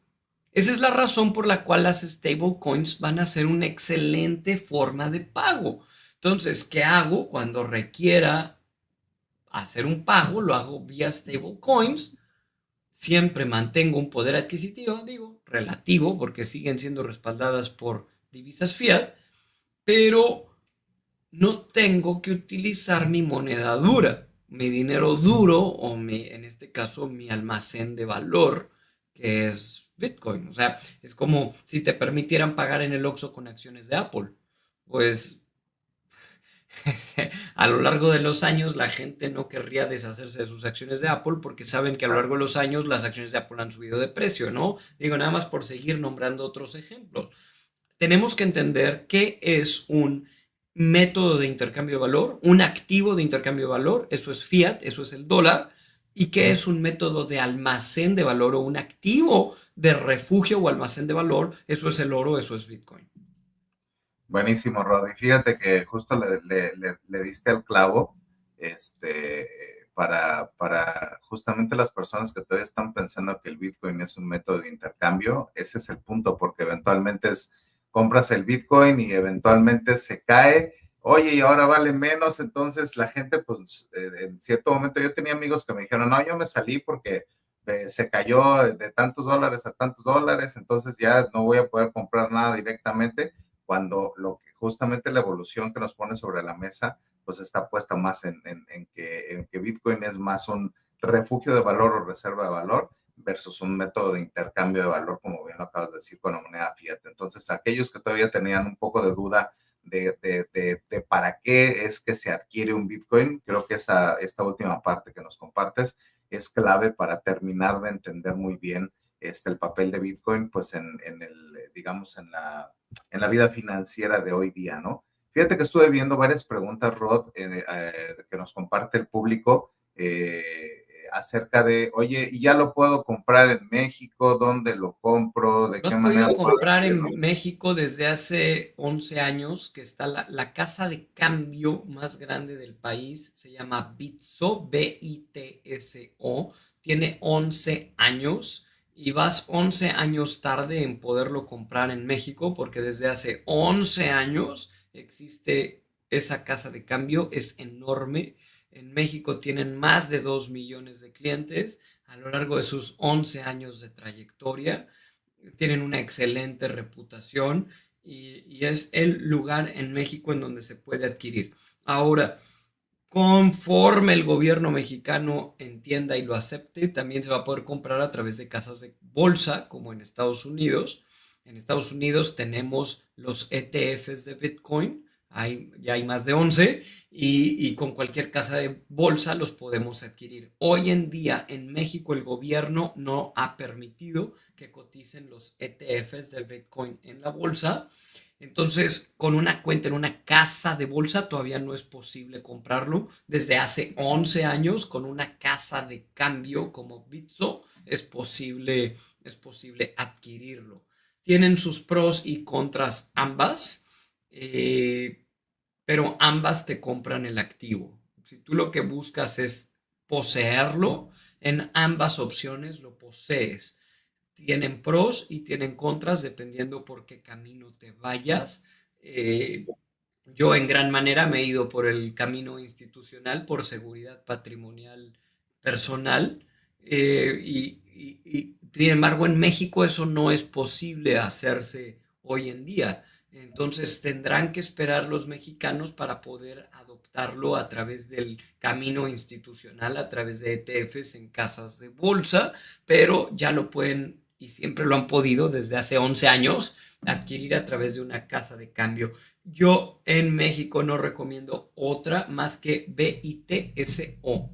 Esa es la razón por la cual las stablecoins van a ser una excelente forma de pago. Entonces, ¿qué hago cuando requiera hacer un pago? Lo hago vía stablecoins. Siempre mantengo un poder adquisitivo, digo, relativo, porque siguen siendo respaldadas por divisas fiat, pero no tengo que utilizar mi moneda dura, mi dinero duro o en este caso mi almacén de valor, que es Bitcoin. O sea, es como si te permitieran pagar en el Oxxo con acciones de Apple. Pues a lo largo de los años la gente no querría deshacerse de sus acciones de Apple porque saben que a lo largo de los años las acciones de Apple han subido de precio, ¿no? Digo, nada más por seguir nombrando otros ejemplos. Tenemos que entender qué es un método de intercambio de valor, un activo de intercambio de valor, eso es fiat, eso es el dólar, y qué es un método de almacén de valor o un activo de refugio o almacén de valor, eso es el oro, eso es Bitcoin. Buenísimo, Rod. Y fíjate que justo le diste al clavo, para justamente las personas que todavía están pensando que el Bitcoin es un método de intercambio. Ese es el punto, porque eventualmente compras el Bitcoin y eventualmente se cae. Oye, y ahora vale menos. Entonces la gente, pues, en cierto momento yo tenía amigos que me dijeron, no, yo me salí porque se cayó de tantos dólares a tantos dólares, entonces ya no voy a poder comprar nada directamente, cuando justamente la evolución que nos pone sobre la mesa, pues está puesta más en que Bitcoin es más un refugio de valor o reserva de valor versus un método de intercambio de valor, como bien lo acabas de decir, con la moneda fiat. Entonces, aquellos que todavía tenían un poco de duda de para qué es que se adquiere un Bitcoin, creo que esta última parte que nos compartes es clave para terminar de entender muy bien el papel de Bitcoin, pues digamos, en la vida financiera de hoy día, ¿no? Fíjate que estuve viendo varias preguntas, Rod, que nos comparte el público acerca de, oye, ¿y ya lo puedo comprar en México? ¿Dónde lo compro? ¿De qué manera? Lo has podido comprar en México desde hace 11 años, que está la casa de cambio más grande del país, se llama Bitso, B-I-T-S-O, tiene 11 años. Y vas 11 años tarde en poderlo comprar en México porque desde hace 11 años existe esa casa de cambio, es enorme. En México tienen más de 2 millones de clientes a lo largo de sus 11 años de trayectoria. Tienen una excelente reputación y es el lugar en México en donde se puede adquirir. Ahora, conforme el gobierno mexicano entienda y lo acepte, también se va a poder comprar a través de casas de bolsa, como en Estados Unidos. En Estados Unidos tenemos los ETFs de Bitcoin, ya hay más de 11, y con cualquier casa de bolsa los podemos adquirir. Hoy en día en México el gobierno no ha permitido que coticen los ETFs de Bitcoin en la bolsa. Entonces, con una cuenta en una casa de bolsa todavía no es posible comprarlo. Desde hace 11 años, con una casa de cambio como Bitso, es posible adquirirlo. Tienen sus pros y contras ambas, pero ambas te compran el activo. Si tú lo que buscas es poseerlo, en ambas opciones lo posees. Tienen pros y tienen contras dependiendo por qué camino te vayas. Yo en gran manera me he ido por el camino institucional, por seguridad patrimonial personal, sin embargo en México eso no es posible hacerse hoy en día. Entonces tendrán que esperar los mexicanos para poder adoptarlo a través del camino institucional, a través de ETFs en casas de bolsa, pero ya lo pueden y siempre lo han podido desde hace 11 años adquirir a través de una casa de cambio. Yo en México no recomiendo otra más que BITSO.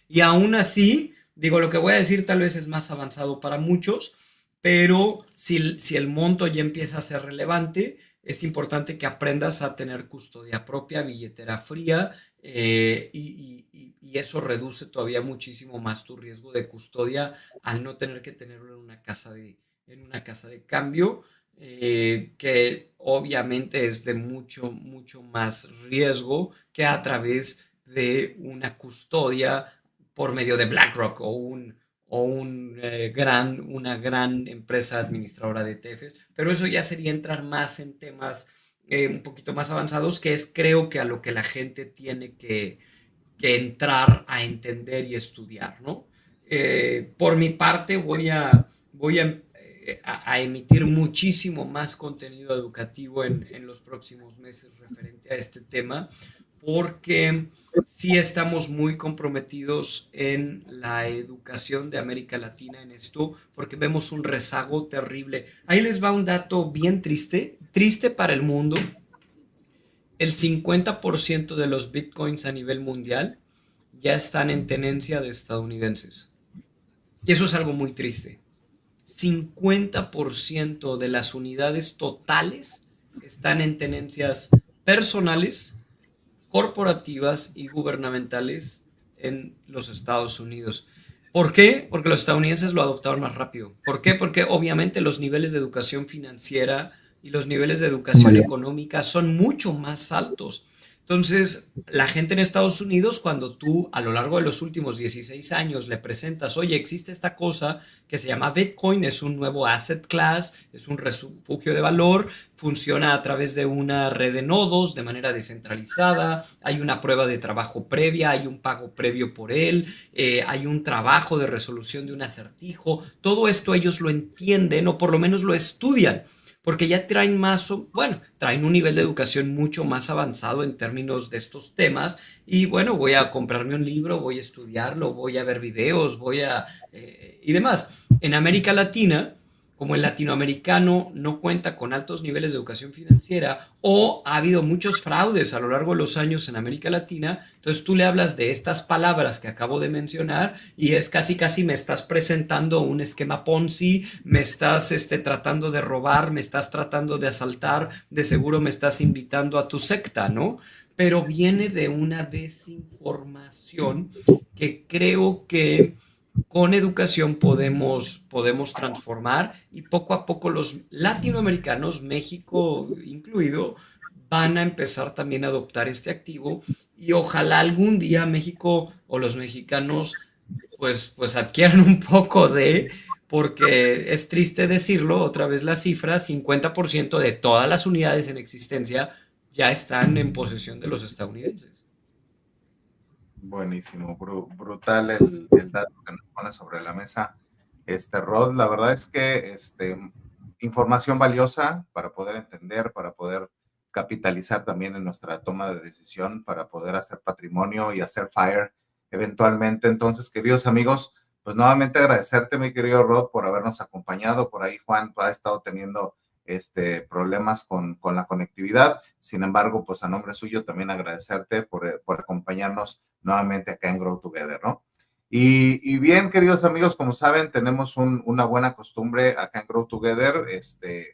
Y aún así, digo, lo que voy a decir tal vez es más avanzado para muchos, pero si el monto ya empieza a ser relevante, es importante que aprendas a tener custodia propia, billetera fría, y eso reduce todavía muchísimo más tu riesgo de custodia al no tener que tenerlo en una casa de cambio, que obviamente es de mucho, mucho más riesgo que a través de una custodia por medio de BlackRock o una gran empresa administradora de ETFs, pero eso ya sería entrar más en temas un poquito más avanzados, que es creo que a lo que la gente tiene que entrar a entender y estudiar, ¿no? Por mi parte voy a emitir muchísimo más contenido educativo en los próximos meses referente a este tema, porque sí estamos muy comprometidos en la educación de América Latina en esto, porque vemos un rezago terrible. Ahí les va un dato bien triste, triste para el mundo. El 50% de los bitcoins a nivel mundial ya están en tenencia de estadounidenses. Y eso es algo muy triste. 50% de las unidades totales están en tenencias personales, corporativas y gubernamentales en los Estados Unidos. ¿Por qué? Porque los estadounidenses lo adoptaron más rápido. ¿Por qué? Porque obviamente los niveles de educación financiera y los niveles de educación económica son mucho más altos. Entonces, la gente en Estados Unidos, cuando tú a lo largo de los últimos 16 años le presentas, oye, existe esta cosa que se llama Bitcoin, es un nuevo asset class, es un refugio de valor, funciona a través de una red de nodos de manera descentralizada, hay una prueba de trabajo previa, hay un pago previo por él, hay un trabajo de resolución de un acertijo, todo esto ellos lo entienden o por lo menos lo estudian, porque ya traen traen un nivel de educación mucho más avanzado en términos de estos temas y bueno, voy a comprarme un libro, voy a estudiarlo, voy a ver videos, y demás. En América Latina, como el latinoamericano no cuenta con altos niveles de educación financiera o ha habido muchos fraudes a lo largo de los años en América Latina, entonces tú le hablas de estas palabras que acabo de mencionar y es casi me estás presentando un esquema Ponzi, me estás tratando de robar, me estás tratando de asaltar, de seguro me estás invitando a tu secta, ¿no? Pero viene de una desinformación que creo que con educación podemos transformar y poco a poco los latinoamericanos, México incluido, van a empezar también a adoptar este activo y ojalá algún día México o los mexicanos pues adquieran un poco porque es triste decirlo, otra vez la cifra, 50% de todas las unidades en existencia ya están en posesión de los estadounidenses. Buenísimo, brutal el dato que nos pone sobre la mesa, Rod. La verdad es que información valiosa para poder entender, para poder capitalizar también en nuestra toma de decisión, para poder hacer patrimonio y hacer FIRE eventualmente. Entonces, queridos amigos, pues nuevamente agradecerte, mi querido Rod, por habernos acompañado. Por ahí Juan ha estado teniendo problemas con la conectividad. Sin embargo, pues a nombre suyo también agradecerte por acompañarnos nuevamente acá en Grow Together, ¿no? Y bien, queridos amigos, como saben, tenemos una buena costumbre acá en Grow Together,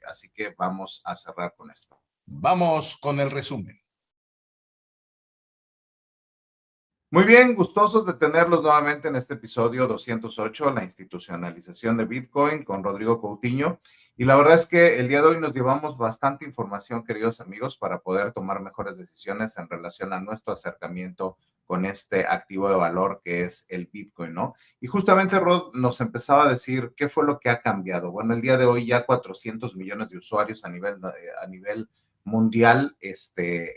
así que vamos a cerrar con esto. Vamos con el resumen. Muy bien, gustosos de tenerlos nuevamente en este episodio 208, la institucionalización de Bitcoin con Rodrigo Coutinho. Y la verdad es que el día de hoy nos llevamos bastante información, queridos amigos, para poder tomar mejores decisiones en relación a nuestro acercamiento con este activo de valor que es el Bitcoin, ¿no? Y justamente Rod nos empezaba a decir qué fue lo que ha cambiado. Bueno, el día de hoy ya 400 millones de usuarios a nivel mundial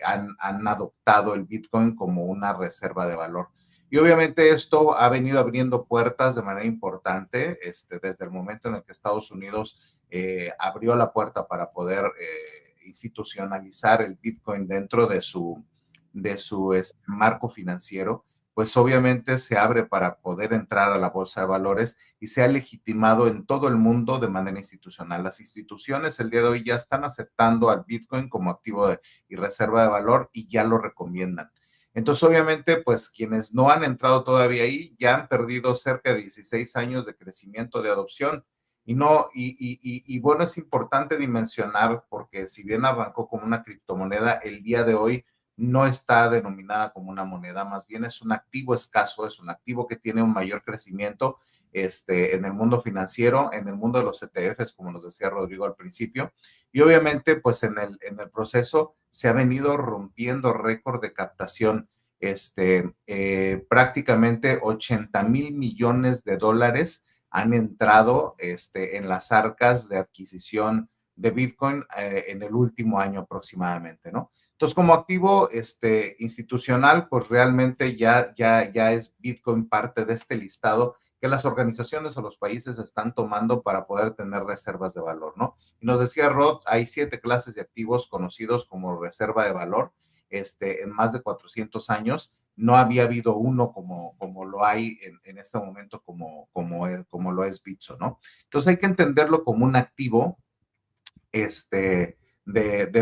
han adoptado el Bitcoin como una reserva de valor. Y obviamente esto ha venido abriendo puertas de manera importante desde el momento en el que Estados Unidos abrió la puerta para poder institucionalizar el Bitcoin dentro de su marco financiero, pues obviamente se abre para poder entrar a la bolsa de valores y se ha legitimado en todo el mundo de manera institucional. Las instituciones el día de hoy ya están aceptando al Bitcoin como activo y reserva de valor y ya lo recomiendan. Entonces, obviamente, pues quienes no han entrado todavía ahí ya han perdido cerca de 16 años de crecimiento de adopción. Y bueno, es importante dimensionar porque si bien arrancó como una criptomoneda, el día de hoy no está denominada como una moneda, más bien es un activo escaso, es un activo que tiene un mayor crecimiento en el mundo financiero, en el mundo de los ETFs, como nos decía Rodrigo al principio, y obviamente pues en el proceso se ha venido rompiendo récord de captación, prácticamente 80,000 millones de dólares han entrado en las arcas de adquisición de Bitcoin en el último año aproximadamente, ¿no? Entonces, como activo institucional, pues realmente ya es Bitcoin parte de este listado que las organizaciones o los países están tomando para poder tener reservas de valor, ¿no? Y nos decía Rod, hay 7 clases de activos conocidos como reserva de valor, en más de 400 años. No había habido uno como lo hay en este momento, como lo es Bitso, ¿no? Entonces hay que entenderlo como un activo, de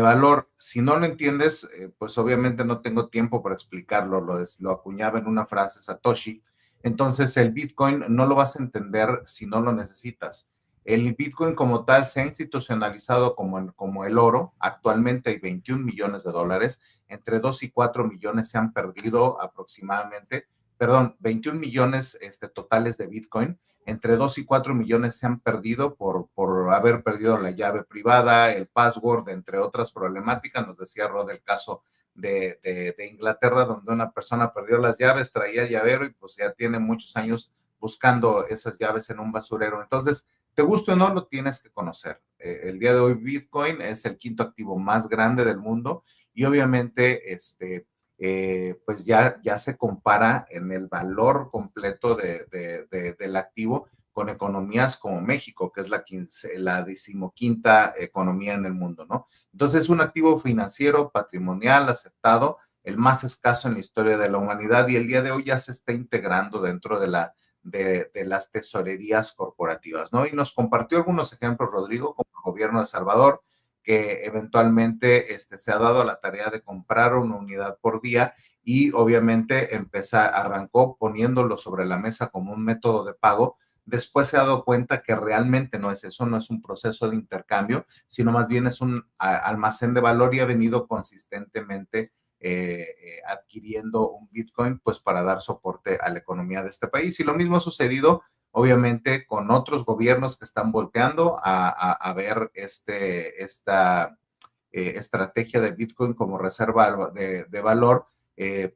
valor. Si no lo entiendes, pues obviamente no tengo tiempo para explicarlo, lo acuñaba en una frase Satoshi. Entonces el Bitcoin no lo vas a entender si no lo necesitas. El Bitcoin como tal se ha institucionalizado como el oro. Actualmente hay 21 millones de dólares. Entre 2 y 4 millones se han perdido aproximadamente. Perdón, 21 millones totales de Bitcoin. Entre 2 y 4 millones se han perdido por haber perdido la llave privada, el password, entre otras problemáticas. Nos decía Rod el caso de Inglaterra, donde una persona perdió las llaves, traía llavero y pues ya tiene muchos años buscando esas llaves en un basurero. Entonces, te guste o no, lo tienes que conocer. El día de hoy Bitcoin es el 5º activo más grande del mundo y obviamente pues ya se compara en el valor completo del activo con economías como México, que es la 15ª economía en el mundo, ¿no? Entonces es un activo financiero, patrimonial, aceptado, el más escaso en la historia de la humanidad y el día de hoy ya se está integrando dentro de las tesorerías corporativas, ¿no? Y nos compartió algunos ejemplos, Rodrigo, como el gobierno de El Salvador, que eventualmente se ha dado a la tarea de comprar una unidad por día y obviamente arrancó poniéndolo sobre la mesa como un método de pago. Después se ha dado cuenta que realmente no es eso, no es un proceso de intercambio, sino más bien es un almacén de valor y ha venido consistentemente adquiriendo un Bitcoin pues para dar soporte a la economía de este país. Y lo mismo ha sucedido obviamente con otros gobiernos que están volteando a ver esta estrategia de Bitcoin como reserva de valor,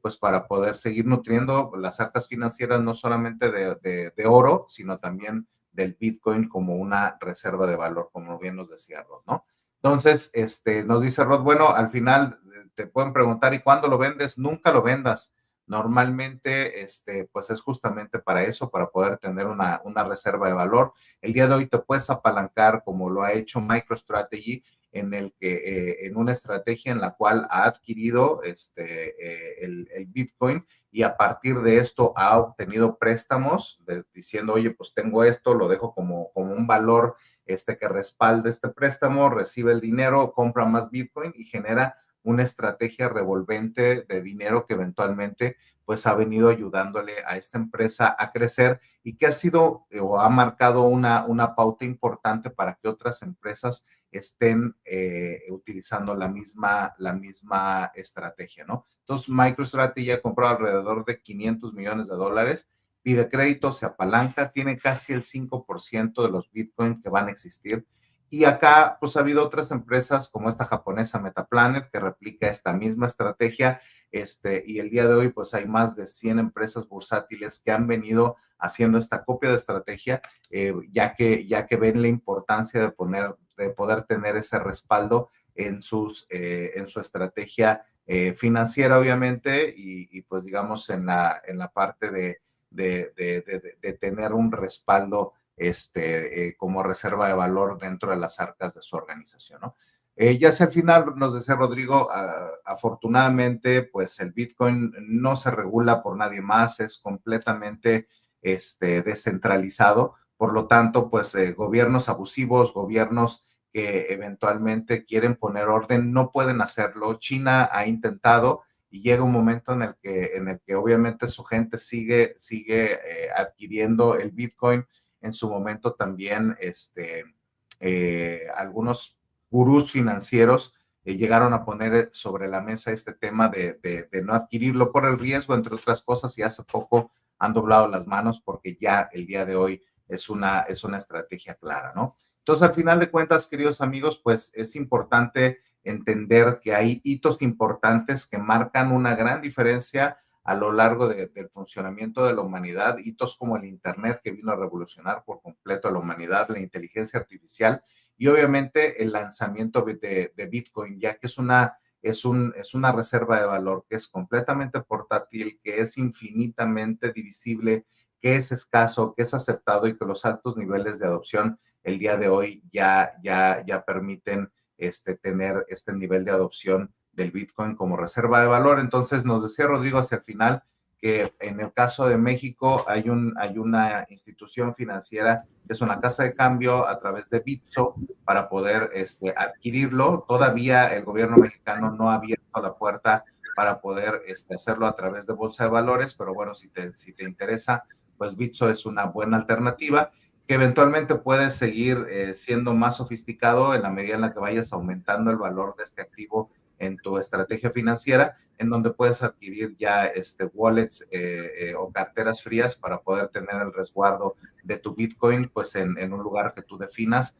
pues para poder seguir nutriendo las arcas financieras no solamente de oro, sino también del Bitcoin como una reserva de valor, como bien nos decía Rod, ¿no? Entonces, nos dice Rod, bueno, al final te pueden preguntar, ¿y cuándo lo vendes? Nunca lo vendas. Normalmente, pues es justamente para eso, para poder tener una reserva de valor. El día de hoy te puedes apalancar como lo ha hecho MicroStrategy, en una estrategia en la cual ha adquirido el Bitcoin y a partir de esto ha obtenido préstamos diciendo, oye, pues tengo esto, lo dejo como un valor que respalde este préstamo, recibe el dinero, compra más Bitcoin y genera una estrategia revolvente de dinero que eventualmente pues ha venido ayudándole a esta empresa a crecer y que ha sido o ha marcado una pauta importante para que otras empresas estén utilizando la misma estrategia, ¿no? Entonces, MicroStrategy ha comprado alrededor de 500 millones de dólares, pide crédito, se apalanca, tiene casi el 5% de los Bitcoin que van a existir. Y acá, pues ha habido otras empresas como esta japonesa Metaplanet que replica esta misma estrategia, y el día de hoy, pues hay más de 100 empresas bursátiles que han venido haciendo esta copia de estrategia, ya que ven la importancia de poder tener ese respaldo en su estrategia financiera, obviamente, y pues digamos en la parte de tener un respaldo como reserva de valor dentro de las arcas de su organización, ¿no? Ya hacia el final, nos decía Rodrigo, afortunadamente, pues el Bitcoin no se regula por nadie más, es completamente descentralizado, por lo tanto, pues gobiernos abusivos, gobiernos que eventualmente quieren poner orden, no pueden hacerlo. China ha intentado y llega un momento en el que obviamente su gente sigue adquiriendo el Bitcoin. En su momento también algunos gurús financieros llegaron a poner sobre la mesa este tema de no adquirirlo por el riesgo, entre otras cosas, y hace poco han doblado las manos porque ya el día de hoy es una estrategia clara, ¿no? Entonces, al final de cuentas, queridos amigos, pues es importante entender que hay hitos importantes que marcan una gran diferencia a lo largo del funcionamiento de la humanidad, hitos como el Internet, que vino a revolucionar por completo a la humanidad, la inteligencia artificial y obviamente el lanzamiento de Bitcoin, ya que es una reserva de valor que es completamente portátil, que es infinitamente divisible, que es escaso, que es aceptado y que los altos niveles de adopción el día de hoy ya permiten tener este nivel de adopción del Bitcoin como reserva de valor. Entonces, nos decía Rodrigo hacia el final que en el caso de México hay una institución financiera que es una casa de cambio a través de Bitso para poder adquirirlo. Todavía el gobierno mexicano no ha abierto la puerta para poder hacerlo a través de bolsa de valores, pero bueno, si te interesa, pues Bitso es una buena alternativa que eventualmente puede seguir siendo más sofisticado en la medida en la que vayas aumentando el valor de este activo en tu estrategia financiera, en donde puedes adquirir ya wallets o carteras frías para poder tener el resguardo de tu Bitcoin pues en un lugar que tú definas,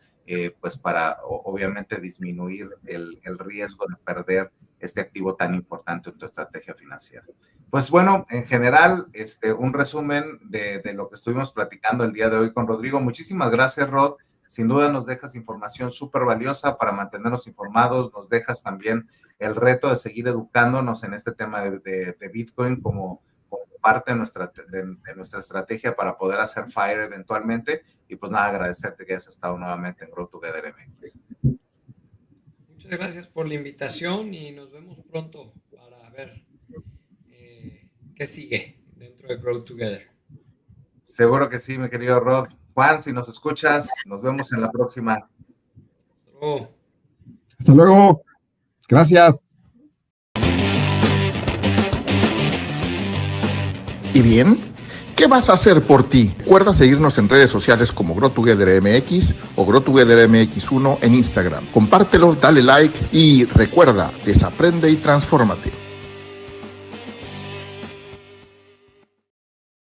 pues para obviamente disminuir el riesgo de perder este activo tan importante en tu estrategia financiera. Pues bueno, en general, un resumen de lo que estuvimos platicando el día de hoy con Rodrigo. Muchísimas gracias, Rod. Sin duda nos dejas información súper valiosa para mantenernos informados, nos dejas también el reto de seguir educándonos en este tema de Bitcoin como parte de nuestra estrategia para poder hacer FIRE eventualmente. Y pues nada, agradecerte que hayas estado nuevamente en Grow Together MX. Muchas gracias por la invitación y nos vemos pronto para ver qué sigue dentro de Grow Together. Seguro que sí, mi querido Rod. Juan, si nos escuchas, nos vemos en la próxima. Hasta luego. Hasta luego. Gracias. ¿Y bien? ¿Qué vas a hacer por ti? Recuerda seguirnos en redes sociales como Grow Together MX o Grow Together MX1 en Instagram. Compártelo, dale like y recuerda, desaprende y transfórmate.